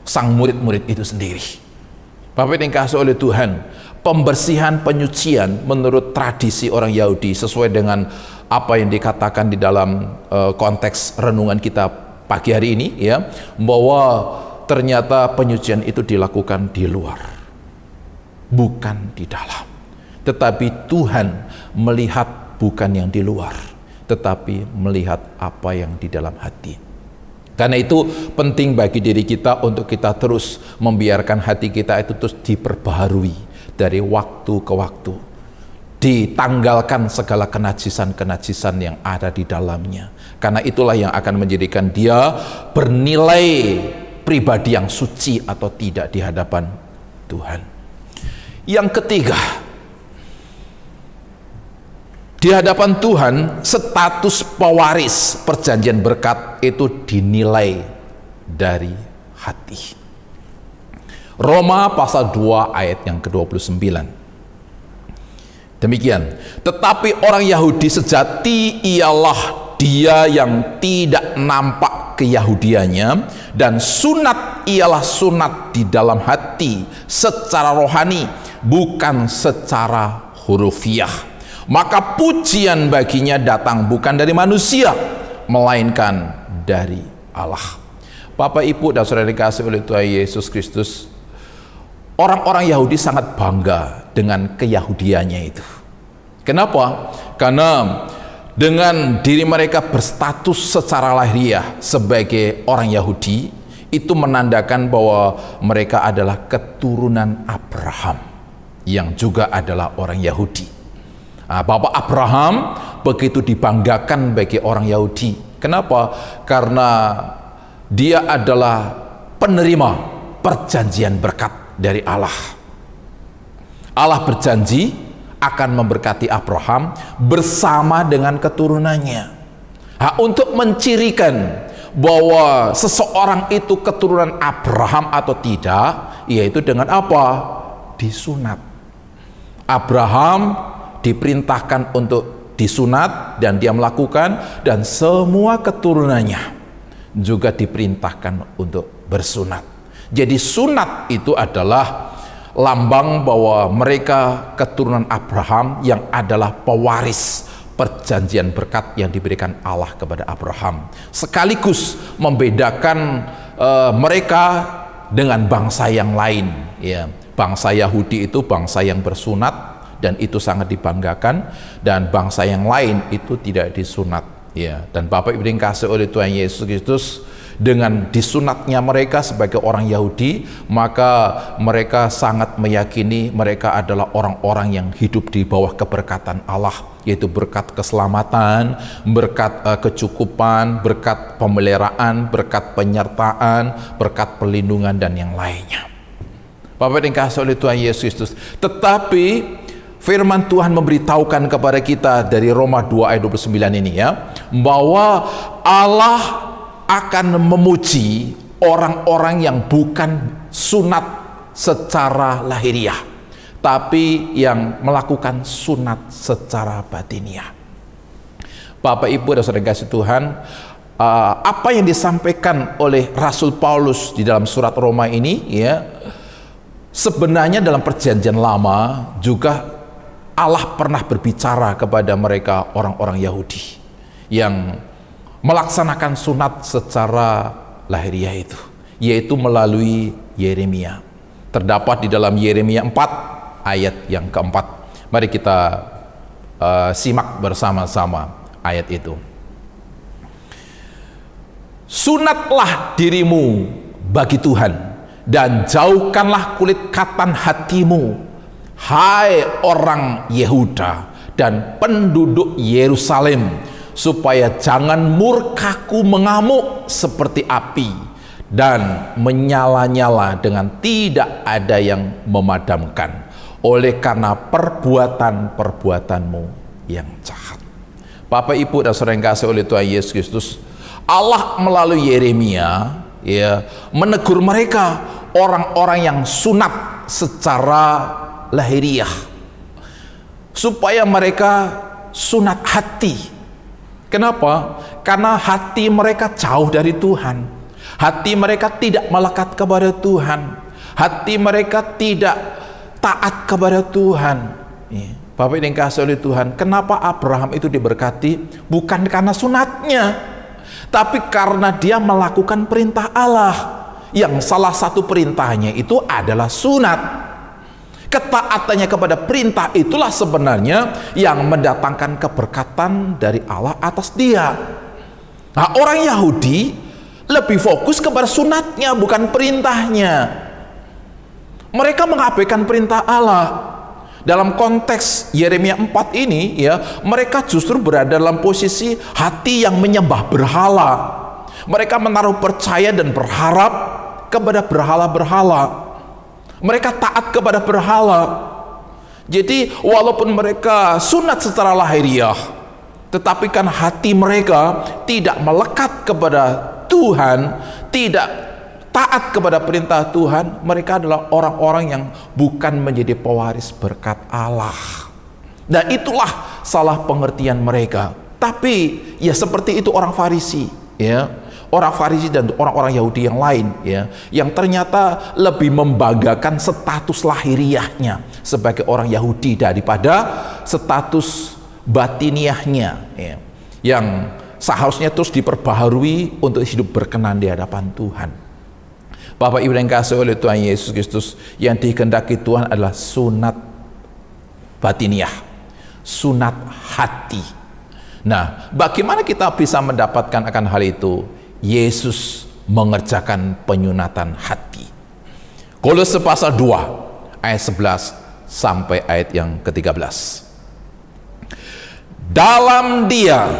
sang murid-murid itu sendiri. Bapak yang dikasihi oleh Tuhan, pembersihan, penyucian menurut tradisi orang Yahudi sesuai dengan apa yang dikatakan di dalam konteks renungan kita pagi hari ini, ya, bahwa ternyata penyucian itu dilakukan di luar, bukan di dalam. Tetapi Tuhan melihat bukan yang di luar, tetapi melihat apa yang di dalam hati. Karena itu penting bagi diri kita untuk kita terus membiarkan hati kita itu terus diperbaharui dari waktu ke waktu, ditanggalkan segala kenajisan-kenajisan yang ada di dalamnya. Karena itulah yang akan menjadikan dia bernilai pribadi yang suci atau tidak di hadapan Tuhan. Yang ketiga, di hadapan Tuhan status pewaris perjanjian berkat itu dinilai dari hati. Roma pasal 2 ayat yang ke-29. Demikian, tetapi orang Yahudi sejati ialah dia yang tidak nampak keyahudiannya, dan sunat ialah sunat di dalam hati secara rohani, bukan secara hurufiah. Maka pujian baginya datang bukan dari manusia, melainkan dari Allah. Bapak, Ibu, dan saudara dikasihi oleh Tuhan Yesus Kristus, orang-orang Yahudi sangat bangga dengan keyahudiannya itu. Kenapa? Karena dengan diri mereka berstatus secara lahiriah sebagai orang Yahudi, itu menandakan bahwa mereka adalah keturunan Abraham yang juga adalah orang Yahudi. Bapak Abraham begitu dibanggakan bagi orang Yahudi. Kenapa? Karena dia adalah penerima perjanjian berkat dari Allah. Allah berjanji akan memberkati Abraham bersama dengan keturunannya. Untuk mencirikan bahwa seseorang itu keturunan Abraham atau tidak, yaitu dengan apa? Disunat. Abraham diperintahkan untuk disunat dan dia melakukan, dan semua keturunannya juga diperintahkan untuk bersunat. Jadi sunat itu adalah lambang bahwa mereka keturunan Abraham yang adalah pewaris perjanjian berkat yang diberikan Allah kepada Abraham, sekaligus membedakan mereka dengan bangsa yang lain, ya. Bangsa Yahudi itu bangsa yang bersunat dan itu sangat dibanggakan, dan bangsa yang lain itu tidak disunat, ya. Dan Bapak Ibu yang dikasihi oleh Tuhan Yesus Kristus, dengan disunatnya mereka sebagai orang Yahudi, maka mereka sangat meyakini mereka adalah orang-orang yang hidup di bawah keberkatan Allah, yaitu berkat keselamatan, berkat kecukupan, berkat pemeliharaan, berkat penyertaan, berkat perlindungan, dan yang lainnya. Bapak yang dikasihi oleh Tuhan Yesus Kristus, tetapi firman Tuhan memberitahukan kepada kita dari Roma 2 ayat 29 ini, ya, bahwa Allah akan memuji orang-orang yang bukan sunat secara lahiriah, tapi yang melakukan sunat secara batiniah. Bapak, Ibu, dan saudara kasih Tuhan, apa yang disampaikan oleh Rasul Paulus di dalam surat Roma ini, ya, sebenarnya dalam perjanjian lama juga Allah pernah berbicara kepada mereka orang-orang Yahudi yang melaksanakan sunat secara lahiriah itu, yaitu melalui Yeremia. Terdapat di dalam Yeremia 4 ayat yang keempat. Mari kita simak bersama-sama ayat itu. Sunatlah dirimu bagi Tuhan dan jauhkanlah kulit katan hatimu, hai orang Yehuda dan penduduk Yerusalem, supaya jangan murkaku mengamuk seperti api dan menyala-nyala dengan tidak ada yang memadamkan oleh karena perbuatan-perbuatanmu yang jahat. Bapak, Ibu, dan saudara yang kasih oleh Tuhan Yesus Kristus, Allah melalui Yeremia menegur mereka, orang-orang yang sunat secara lahiriah, supaya mereka sunat hati. Kenapa? Karena hati mereka jauh dari Tuhan, hati mereka tidak melekat kepada Tuhan, hati mereka tidak taat kepada Tuhan. Bapak yang dikasihi oleh Tuhan, kenapa Abraham itu diberkati? Bukan karena sunatnya, tapi karena dia melakukan perintah Allah, yang salah satu perintahnya itu adalah sunat. Ketaatannya kepada perintah itulah sebenarnya yang mendatangkan keberkatan dari Allah atas dia. Nah, orang Yahudi lebih fokus kepada sunatnya, bukan perintahnya. Mereka mengabaikan perintah Allah. Dalam konteks Yeremia 4 ini mereka justru berada dalam posisi hati yang menyembah berhala. Mereka menaruh percaya dan berharap kepada berhala-berhala. Mereka taat kepada berhala. Jadi walaupun mereka sunat secara lahiriah, tetapi kan hati mereka tidak melekat kepada Tuhan, tidak taat kepada perintah Tuhan. Mereka adalah orang-orang yang bukan menjadi pewaris berkat Allah. Dan itulah salah pengertian mereka. Tapi seperti itu orang Farisi, orang Farisi dan orang-orang Yahudi yang lain, yang ternyata lebih membanggakan status lahiriahnya sebagai orang Yahudi daripada status batiniahnya, yang seharusnya terus diperbaharui untuk hidup berkenan di hadapan Tuhan. Bapak, Ibu yang kasih oleh Tuhan Yesus Kristus, yang dikehendaki Tuhan adalah sunat batiniah, sunat hati. Nah, bagaimana kita bisa mendapatkan akan hal itu? Yesus mengerjakan penyunatan hati. Kolose pasal 2 ayat 11 sampai ayat yang ke-13. Dalam Dia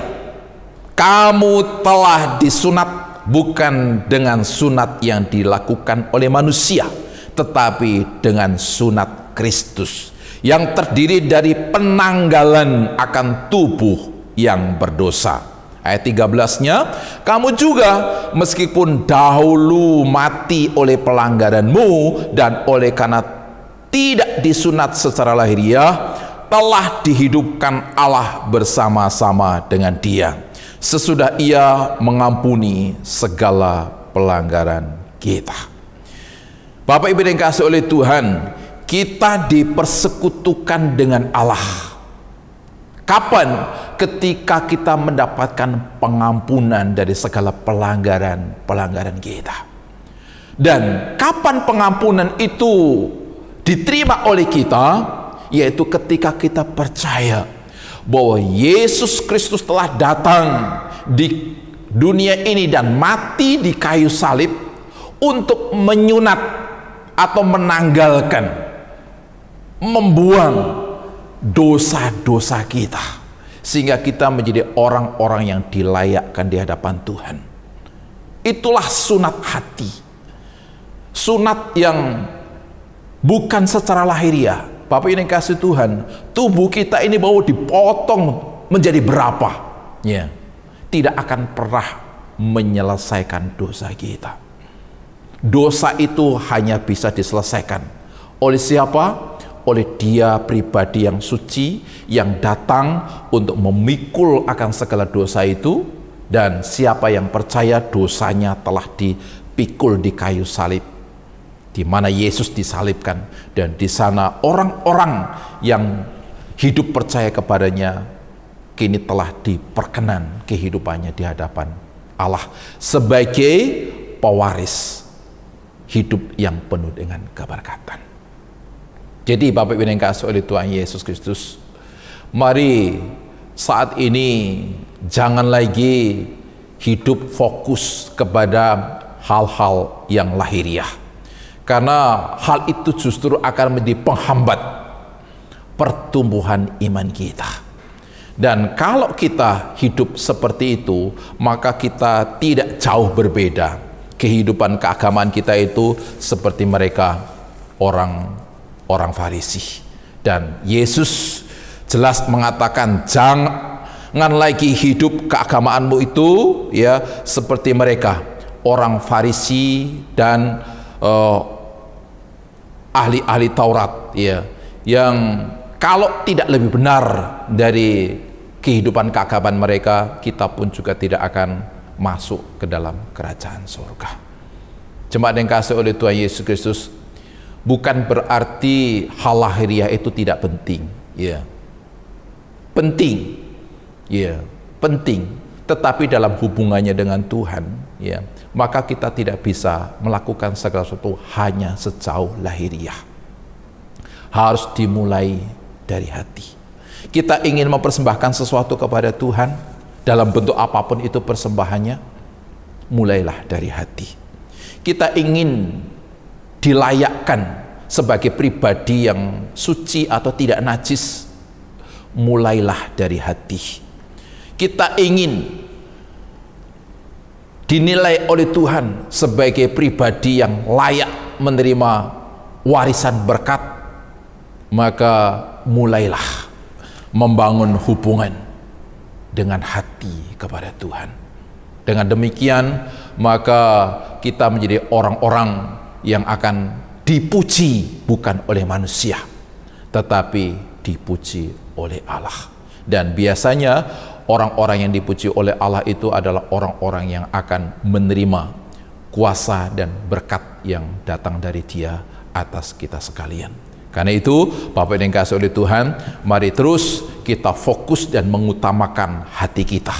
kamu telah disunat, bukan dengan sunat yang dilakukan oleh manusia, tetapi dengan sunat Kristus yang terdiri dari penanggalan akan tubuh yang berdosa. Ayat 13-nya, kamu juga meskipun dahulu mati oleh pelanggaranmu dan oleh karena tidak disunat secara lahiriah, telah dihidupkan Allah bersama-sama dengan Dia sesudah Ia mengampuni segala pelanggaran kita. Bapak, Ibu yang dikasihi oleh Tuhan, kita dipersekutukan dengan Allah. Kapan? Ketika kita mendapatkan pengampunan dari segala pelanggaran kita. Dan kapan pengampunan itu diterima oleh kita? Yaitu ketika kita percaya bahwa Yesus Kristus telah datang di dunia ini dan mati di kayu salib untuk menyunat atau menanggalkan, membuang dosa-dosa kita, sehingga kita menjadi orang-orang yang dilayakkan di hadapan Tuhan. Itulah sunat hati, sunat yang bukan secara lahiriah. Bapak ini kasih Tuhan, tubuh kita ini mau dipotong menjadi berapa, tidak akan pernah menyelesaikan dosa kita. Dosa itu hanya bisa diselesaikan oleh siapa? Oleh Dia pribadi yang suci, yang datang untuk memikul akan segala dosa itu, dan siapa yang percaya dosanya telah dipikul di kayu salib. di mana Yesus disalibkan, dan di sana orang-orang yang hidup percaya kepadanya kini telah diperkenan kehidupannya di hadapan Allah sebagai pewaris hidup yang penuh dengan keberkatan. Jadi Bapak Ibu yang dikasihi oleh Tuhan Yesus Kristus, mari saat ini jangan lagi hidup fokus kepada hal-hal yang lahiriah, karena hal itu justru akan menjadi penghambat pertumbuhan iman kita. Dan kalau kita hidup seperti itu, maka kita tidak jauh berbeda. Kehidupan keagamaan kita itu seperti mereka orang Farisi. Dan Yesus jelas mengatakan, jangan lagi hidup keagamaanmu itu ya seperti mereka orang Farisi dan ahli-ahli Taurat, ya, yang kalau tidak lebih benar dari kehidupan keagamaan mereka, kita pun juga tidak akan masuk ke dalam kerajaan surga. Jemaat yang dikasihi oleh Tuhan Yesus Kristus, bukan berarti hal lahiriah itu tidak penting, ya, penting, ya, penting, tetapi dalam hubungannya dengan Tuhan, ya, maka kita tidak bisa melakukan segala sesuatu hanya sejauh lahiriah. Harus dimulai dari hati. Kita ingin mempersembahkan sesuatu kepada Tuhan dalam bentuk apapun itu persembahannya, mulailah dari hati. Kita ingin dilayakkan sebagai pribadi yang suci atau tidak najis, mulailah dari hati. Kita ingin dinilai oleh Tuhan sebagai pribadi yang layak menerima warisan berkat, maka mulailah membangun hubungan dengan hati kepada Tuhan. Dengan demikian, maka kita menjadi orang-orang yang akan dipuji bukan oleh manusia, tetapi dipuji oleh Allah. Dan biasanya orang-orang yang dipuji oleh Allah itu adalah orang-orang yang akan menerima kuasa dan berkat yang datang dari Dia atas kita sekalian. Karena itu, Bapak yang dikasihi oleh Tuhan, mari terus kita fokus dan mengutamakan hati kita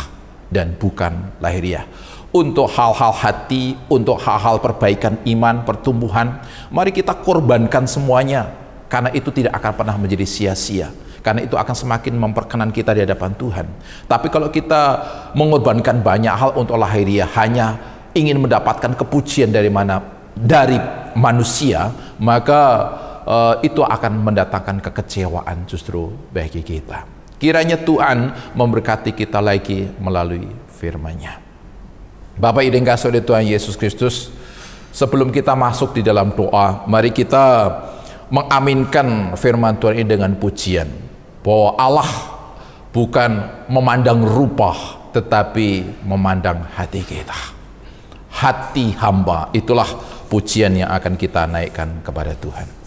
dan bukan lahiriah. Untuk hal-hal hati, untuk hal-hal perbaikan iman, pertumbuhan, mari kita korbankan semuanya, karena itu tidak akan pernah menjadi sia-sia. Karena itu akan semakin memperkenan kita di hadapan Tuhan. Tapi kalau kita mengorbankan banyak hal untuk lahiriah, hanya ingin mendapatkan kepujian dari manusia, maka itu akan mendatangkan kekecewaan justru bagi kita. Kiranya Tuhan memberkati kita lagi melalui firman-Nya. Bapak Ibu yang dikasihi oleh Tuhan Yesus Kristus, sebelum kita masuk di dalam doa, mari kita mengaminkan firman Tuhan ini dengan pujian, bahwa Allah bukan memandang rupa, tetapi memandang hati kita. Hati hamba, itulah pujian yang akan kita naikkan kepada Tuhan.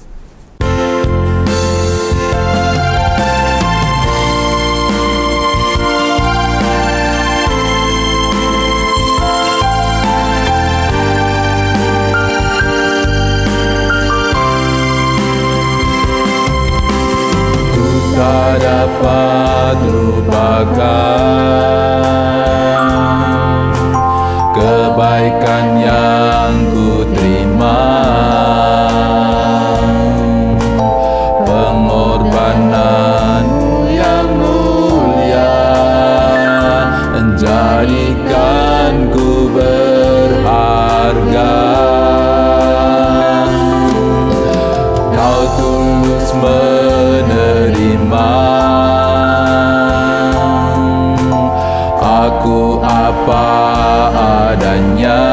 Tak dapat lupakan kebaikan yang ku terima, pengorbananmu yang mulia menjadikan ku berharga. Kau tulus menerima aku apa adanya,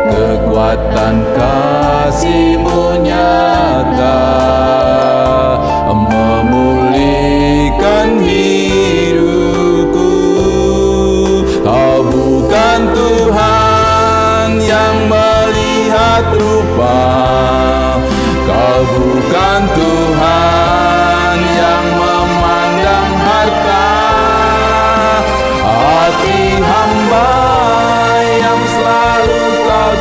kekuatan kasih-Mu nyata memulihkan hidupku. Kau bukan Tuhan yang melihat rupa, Kau bukan Tuhan yang memandang harta. Hati hamba yang selalu Kau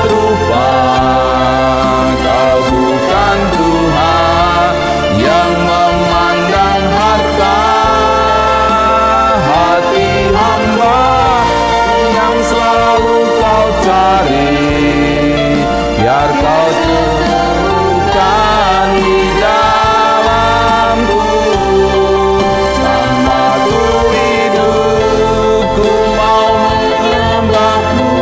rupa. Kau bukan Tuhan yang memandang harta, hati hamba yang selalu kau cari. Biar kau tunjukkan di dalamku, selama ku hidup ku mau menyembahmu,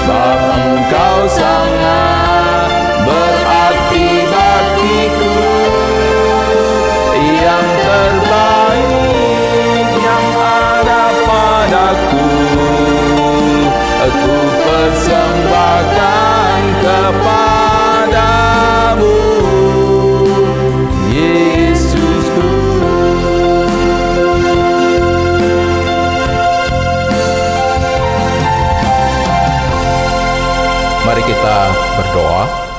sebab engkau sangat berarti bagiku. Yang terbaik yang ada padaku, aku persembahkan kepadamu, Yesusku. Mari kita berdoa.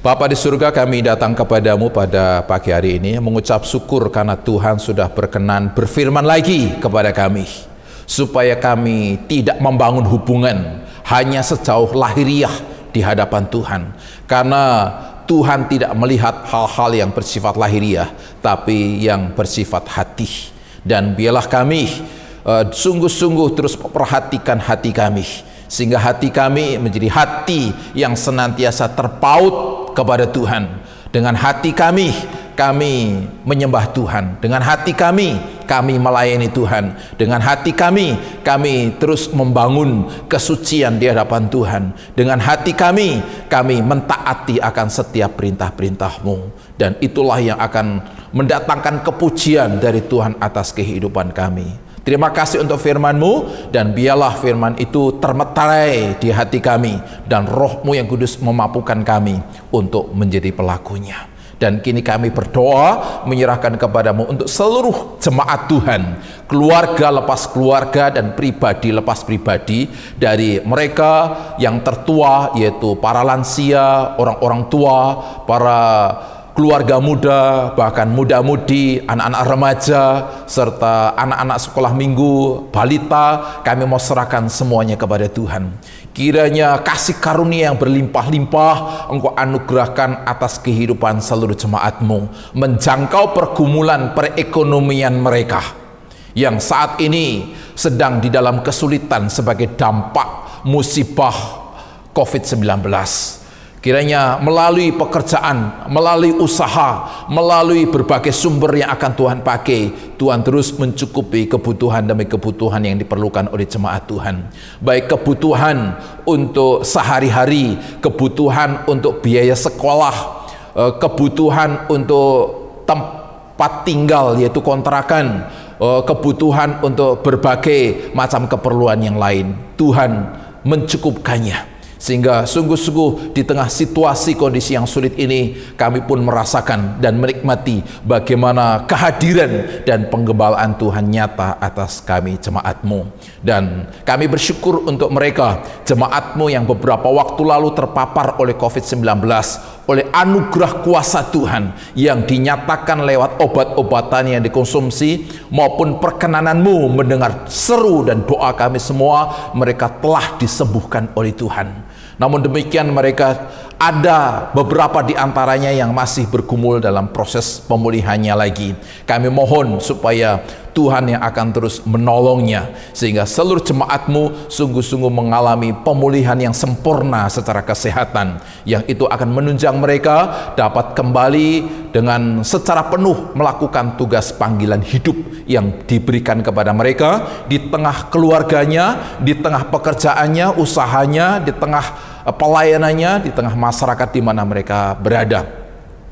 Bapa di surga, kami datang kepadamu pada pagi hari ini mengucap syukur karena Tuhan sudah berkenan berfirman lagi kepada kami, supaya kami tidak membangun hubungan hanya sejauh lahiriah di hadapan Tuhan, karena Tuhan tidak melihat hal-hal yang bersifat lahiriah, tapi yang bersifat hati. Dan biarlah kami sungguh-sungguh terus perhatikan hati kami, sehingga hati kami menjadi hati yang senantiasa terpaut kepada Tuhan. Dengan hati kami menyembah Tuhan. Dengan hati kami melayani Tuhan. Dengan hati kami terus membangun kesucian di hadapan Tuhan. Dengan hati kami mentaati akan setiap perintah-perintah-Mu. Dan itulah yang akan mendatangkan kepujian dari Tuhan atas kehidupan kami. Terima kasih untuk firman-Mu, dan biarlah firman itu termeterai di hati kami, dan Roh-Mu yang kudus memampukan kami untuk menjadi pelakunya. Dan kini kami berdoa menyerahkan kepadamu untuk seluruh jemaat Tuhan, keluarga lepas keluarga dan pribadi lepas pribadi, dari mereka yang tertua yaitu para lansia, orang-orang tua, para keluarga muda, bahkan muda-mudi, anak-anak remaja, serta anak-anak sekolah minggu, balita. Kami mau serahkan semuanya kepada Tuhan. Kiranya kasih karunia yang berlimpah-limpah Engkau anugerahkan atas kehidupan seluruh jemaat-Mu, menjangkau pergumulan perekonomian mereka yang saat ini sedang di dalam kesulitan sebagai dampak musibah COVID-19. Kiranya melalui pekerjaan, melalui usaha, melalui berbagai sumber yang akan Tuhan pakai, Tuhan terus mencukupi kebutuhan demi kebutuhan yang diperlukan oleh jemaat Tuhan. Baik kebutuhan untuk sehari-hari, kebutuhan untuk biaya sekolah, kebutuhan untuk tempat tinggal yaitu kontrakan, kebutuhan untuk berbagai macam keperluan yang lain. Tuhan mencukupkannya. Sehingga sungguh-sungguh di tengah situasi kondisi yang sulit ini, kami pun merasakan dan menikmati bagaimana kehadiran dan penggembalaan Tuhan nyata atas kami jemaat-Mu. Dan kami bersyukur untuk mereka, jemaat-Mu yang beberapa waktu lalu terpapar oleh COVID-19, oleh anugerah kuasa Tuhan yang dinyatakan lewat obat-obatan yang dikonsumsi maupun perkenanan-Mu mendengar seru dan doa kami semua, mereka telah disembuhkan oleh Tuhan. Namun demikian mereka ada beberapa di antaranya yang masih bergumul dalam proses pemulihannya lagi. Kami mohon supaya Tuhan yang akan terus menolongnya, sehingga seluruh jemaat-Mu sungguh-sungguh mengalami pemulihan yang sempurna secara kesehatan, yang itu akan menunjang mereka dapat kembali dengan secara penuh melakukan tugas panggilan hidup yang diberikan kepada mereka di tengah keluarganya, di tengah pekerjaannya, usahanya, di tengah pelayanannya, di tengah masyarakat di mana mereka berada.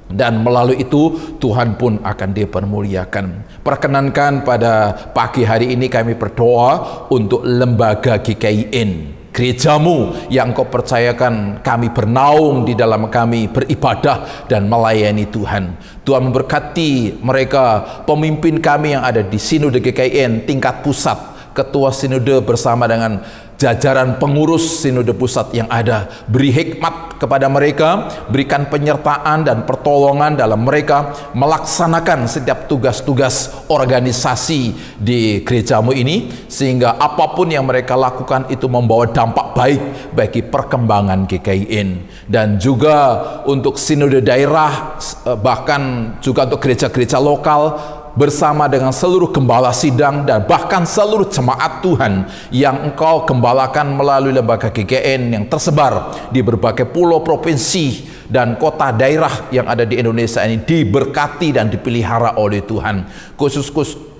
Dan melalui itu Tuhan pun akan dipermuliakan. Perkenankan pada pagi hari ini kami berdoa untuk lembaga GKIN, gereja-Mu yang Kau percayakan kami bernaung di dalam, kami beribadah dan melayani Tuhan. Tuhan memberkati mereka, pemimpin kami yang ada di Sinode GKIN tingkat pusat, Ketua Sinode bersama dengan jajaran pengurus sinode pusat yang ada. Beri hikmat kepada mereka, berikan penyertaan dan pertolongan dalam mereka melaksanakan setiap tugas-tugas organisasi di gerejamu ini, sehingga apapun yang mereka lakukan itu membawa dampak baik bagi perkembangan GKIN. Dan juga untuk sinode daerah, bahkan juga untuk gereja-gereja lokal, bersama dengan seluruh gembala sidang dan bahkan seluruh jemaat Tuhan yang Engkau gembalakan melalui lembaga GKIN yang tersebar di berbagai pulau, provinsi, dan kota daerah yang ada di Indonesia ini, diberkati dan dipelihara oleh Tuhan.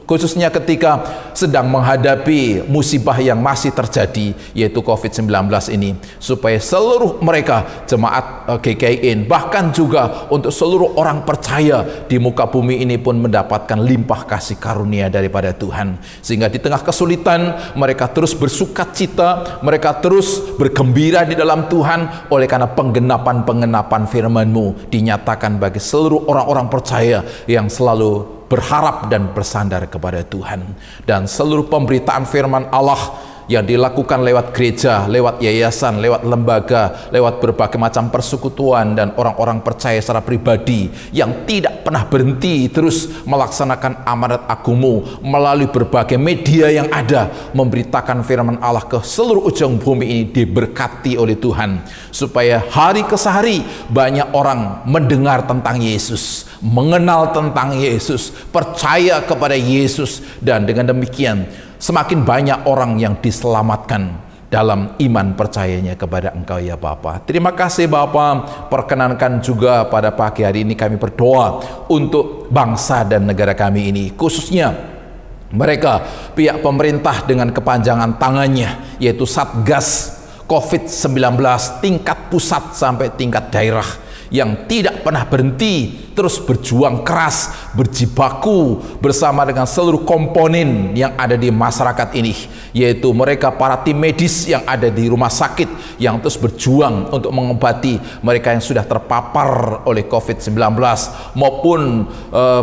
Khususnya ketika sedang menghadapi musibah yang masih terjadi, yaitu COVID-19 ini, supaya seluruh mereka jemaat GKIN, bahkan juga untuk seluruh orang percaya di muka bumi ini pun mendapatkan limpah kasih karunia daripada Tuhan, sehingga di tengah kesulitan mereka terus bersukacita, mereka terus bergembira di dalam Tuhan, oleh karena penggenapan firman-Mu dinyatakan bagi seluruh orang-orang percaya yang selalu berharap dan bersandar kepada Tuhan. Dan seluruh pemberitaan firman Allah yang dilakukan lewat gereja, lewat yayasan, lewat lembaga, lewat berbagai macam persekutuan dan orang-orang percaya secara pribadi yang tidak pernah berhenti terus melaksanakan amanat Agungmu melalui berbagai media yang ada, memberitakan firman Allah ke seluruh ujung bumi ini, diberkati oleh Tuhan, supaya hari ke hari banyak orang mendengar tentang Yesus, mengenal tentang Yesus, percaya kepada Yesus, dan dengan demikian semakin banyak orang yang diselamatkan dalam iman percayanya kepada Engkau ya Bapa. Terima kasih Bapa. Perkenankan juga pada pagi hari ini kami berdoa untuk bangsa dan negara kami ini, khususnya mereka pihak pemerintah dengan kepanjangan tangannya, yaitu Satgas COVID-19 tingkat pusat sampai tingkat daerah, yang tidak pernah berhenti, terus berjuang keras, berjibaku bersama dengan seluruh komponen yang ada di masyarakat ini, yaitu mereka para tim medis yang ada di rumah sakit yang terus berjuang untuk mengobati mereka yang sudah terpapar oleh COVID-19, maupun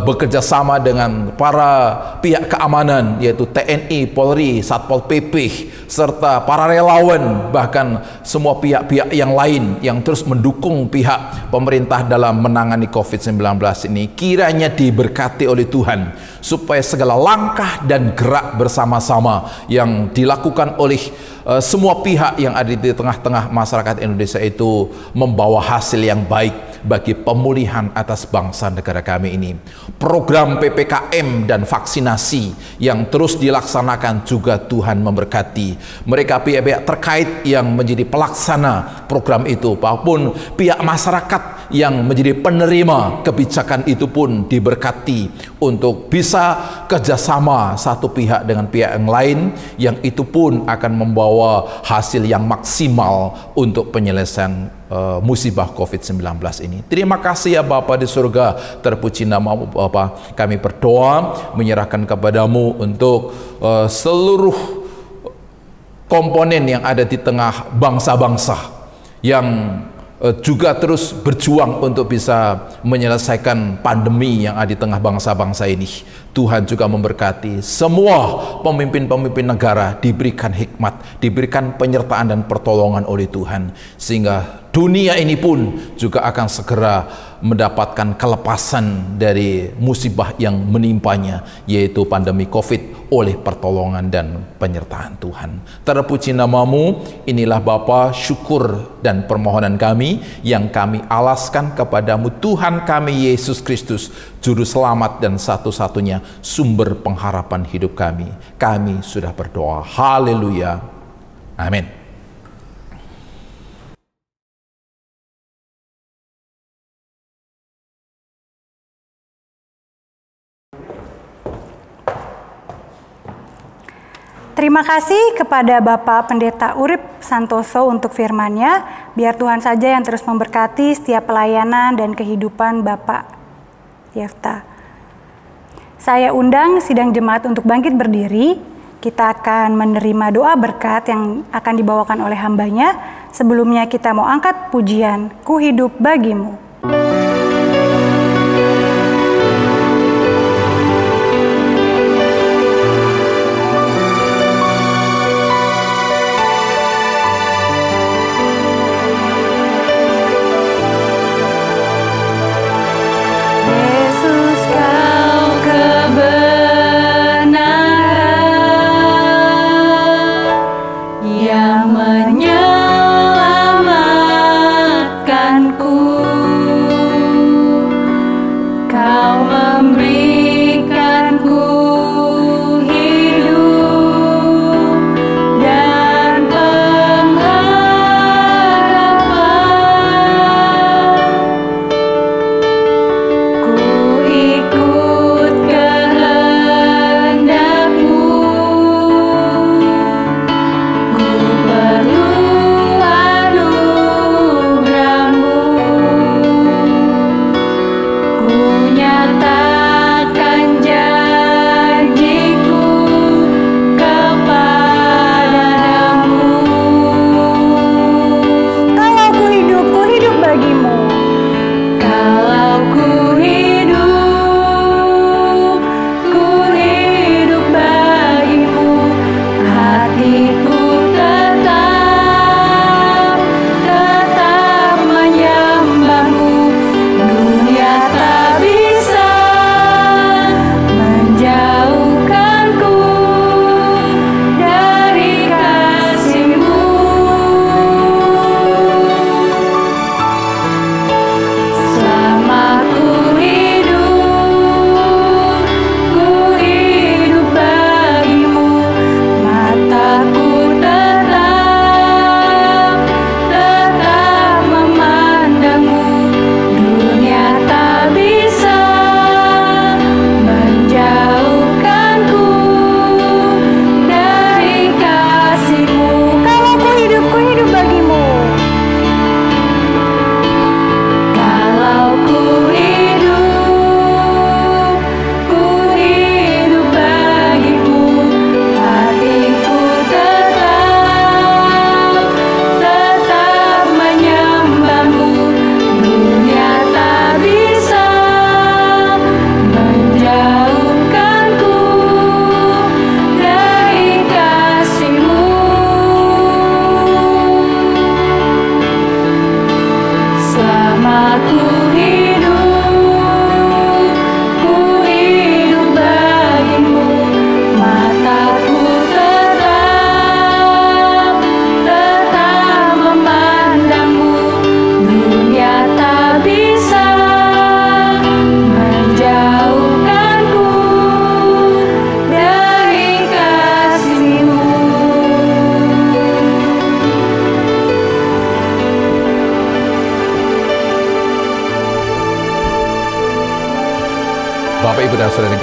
bekerja sama dengan para pihak keamanan, yaitu TNI, Polri, Satpol PP, serta para relawan, bahkan semua pihak-pihak yang lain yang terus mendukung pihak pemerintah dalam menangani COVID-19 ini. Kiranya diberkati oleh Tuhan, supaya segala langkah dan gerak bersama-sama yang dilakukan oleh semua pihak yang ada di tengah-tengah masyarakat Indonesia itu membawa hasil yang baik bagi pemulihan atas bangsa negara kami ini. Program PPKM dan vaksinasi yang terus dilaksanakan juga Tuhan memberkati. Mereka pihak-pihak terkait yang menjadi pelaksana program itu, maupun pihak masyarakat yang menjadi penerima kebijakan itu pun diberkati untuk bisa kerjasama satu pihak dengan pihak yang lain, yang itu pun akan membawa hasil yang maksimal untuk penyelesaian musibah COVID-19 ini. Terima kasih ya Bapa di surga, terpuji nama-Mu Bapa. Kami berdoa menyerahkan kepadamu untuk seluruh komponen yang ada di tengah bangsa-bangsa yang juga terus berjuang untuk bisa menyelesaikan pandemi yang ada di tengah bangsa-bangsa ini. Tuhan juga memberkati semua pemimpin-pemimpin negara, diberikan hikmat, diberikan penyertaan dan pertolongan oleh Tuhan, sehingga dunia ini pun juga akan segera mendapatkan kelepasan dari musibah yang menimpanya, yaitu pandemi COVID, oleh pertolongan dan penyertaan Tuhan. Terpuji nama-Mu. Inilah Bapa syukur dan permohonan kami yang kami alaskan kepadamu, Tuhan kami Yesus Kristus, Juru Selamat dan satu-satunya sumber pengharapan hidup kami. Kami sudah berdoa. Haleluya. Amin. Terima kasih kepada Bapak Pendeta Urip Santoso untuk firman-Nya. Biar Tuhan saja yang terus memberkati setiap pelayanan dan kehidupan Bapak Yefta. Saya undang sidang jemaat untuk bangkit berdiri. Kita akan menerima doa berkat yang akan dibawakan oleh hambanya. Sebelumnya kita mau angkat pujian, Ku Hidup Bagimu.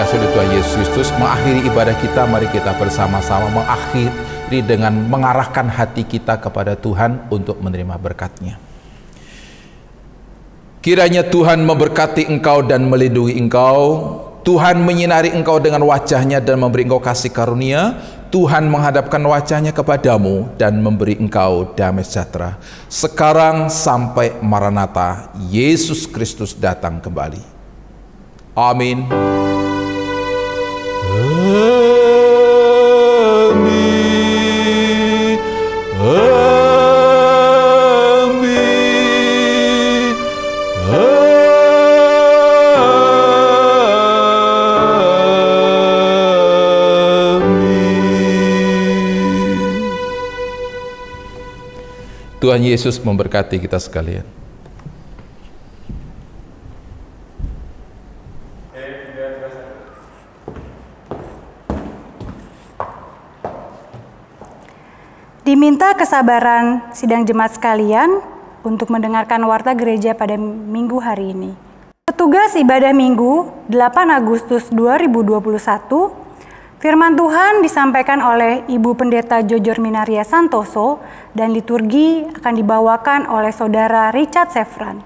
kasih oleh Tuhan Yesus Kristus, mengakhiri ibadah kita, mari kita bersama-sama mengakhiri dengan mengarahkan hati kita kepada Tuhan untuk menerima berkat-Nya. Kiranya Tuhan memberkati engkau dan melindungi engkau. Tuhan menyinari engkau dengan wajah-Nya dan memberi engkau kasih karunia. Tuhan menghadapkan wajah-Nya kepadamu dan memberi engkau damai sejahtera. Sekarang sampai Maranatha, Yesus Kristus datang kembali. Amin. Amin. Amin. Tuhan Yesus memberkati kita sekalian. Diminta kesabaran sidang jemaat sekalian untuk mendengarkan warta gereja pada minggu hari ini. Petugas ibadah minggu 8 Agustus 2021, firman Tuhan disampaikan oleh Ibu Pendeta Jojor Minaria Santoso dan liturgi akan dibawakan oleh Saudara Richard Sefran.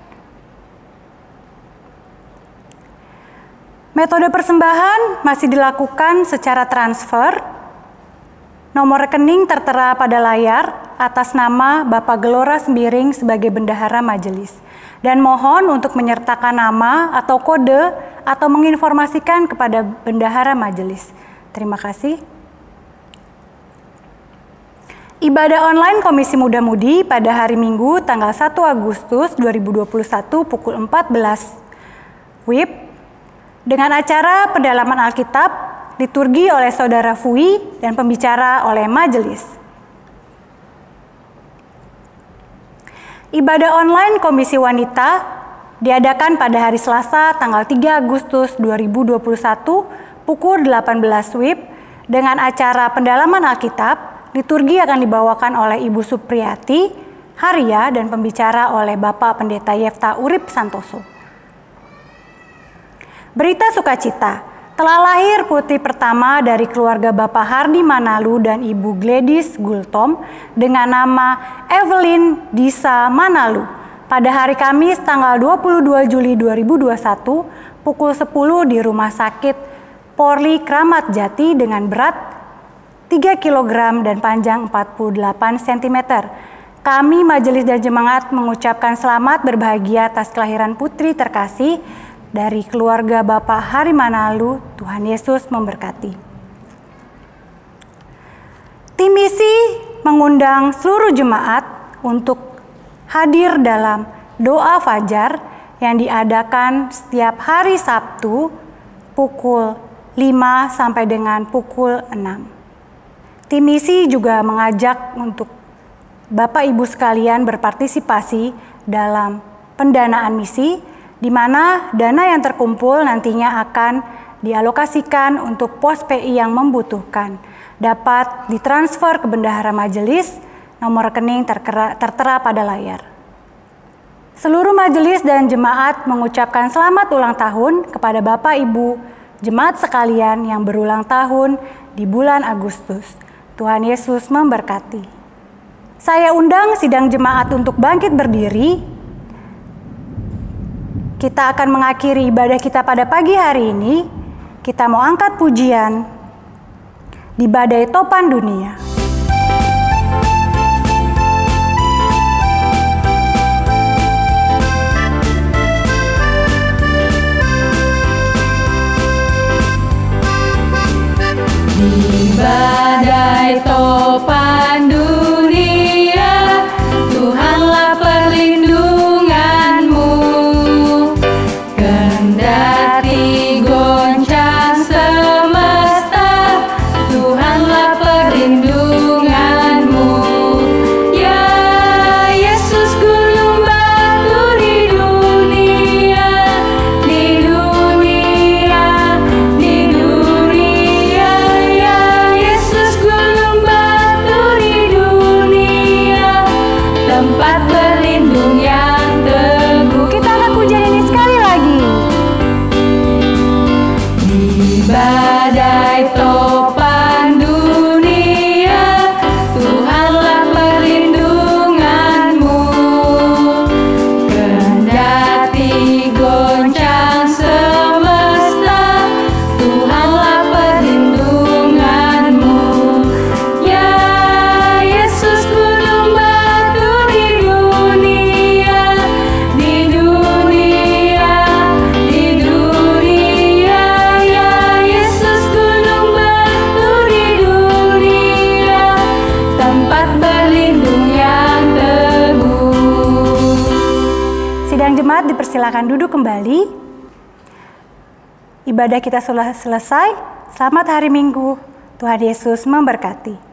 Metode persembahan masih dilakukan secara transfer. Nomor rekening tertera pada layar atas nama Bapak Gelora Sembiring sebagai bendahara majelis. Dan mohon untuk menyertakan nama atau kode atau menginformasikan kepada bendahara majelis. Terima kasih. Ibadah online Komisi Muda Mudi pada hari Minggu tanggal 1 Agustus 2021 pukul 14 WIB dengan acara pendalaman Alkitab, liturgi oleh Saudara Fui dan pembicara oleh majelis. Ibadah online Komisi Wanita diadakan pada hari Selasa tanggal 3 Agustus 2021 pukul 18 WIB dengan acara pendalaman Alkitab. Liturgi akan dibawakan oleh Ibu Supriyati Haria dan pembicara oleh Bapak Pendeta Yefta Urip Santoso. Berita sukacita. Telah lahir putri pertama dari keluarga Bapak Hardi Manalu dan Ibu Gladys Gultom dengan nama Evelyn Disa Manalu pada hari Kamis tanggal 22 Juli 2021 pukul 10 di Rumah Sakit Polri Kramat Jati dengan berat 3 kg dan panjang 48 cm. Kami Majelis dan Jemaat mengucapkan selamat berbahagia atas kelahiran putri terkasih dari keluarga Bapak Hari Manalu. Tuhan Yesus memberkati. Tim misi mengundang seluruh jemaat untuk hadir dalam doa fajar yang diadakan setiap hari Sabtu pukul 5 sampai dengan pukul 6. Tim misi juga mengajak untuk Bapak Ibu sekalian berpartisipasi dalam pendanaan misi, di mana dana yang terkumpul nantinya akan dialokasikan untuk pos PI yang membutuhkan. Dapat ditransfer ke bendahara majelis, nomor rekening tertera pada layar. Seluruh majelis dan jemaat mengucapkan selamat ulang tahun kepada Bapak Ibu jemaat sekalian yang berulang tahun di bulan Agustus. Tuhan Yesus memberkati. Saya undang sidang jemaat untuk bangkit berdiri. Kita akan mengakhiri ibadah kita pada pagi hari ini. Kita mau angkat pujian di badai topan dunia. Di badai topan dunia, Tuhanlah perlindunganmu. Kendati goncang semesta, Tuhanlah perlindunganmu. silakan duduk kembali. Ibadah kita sudah selesai. Selamat hari Minggu. Tuhan Yesus memberkati.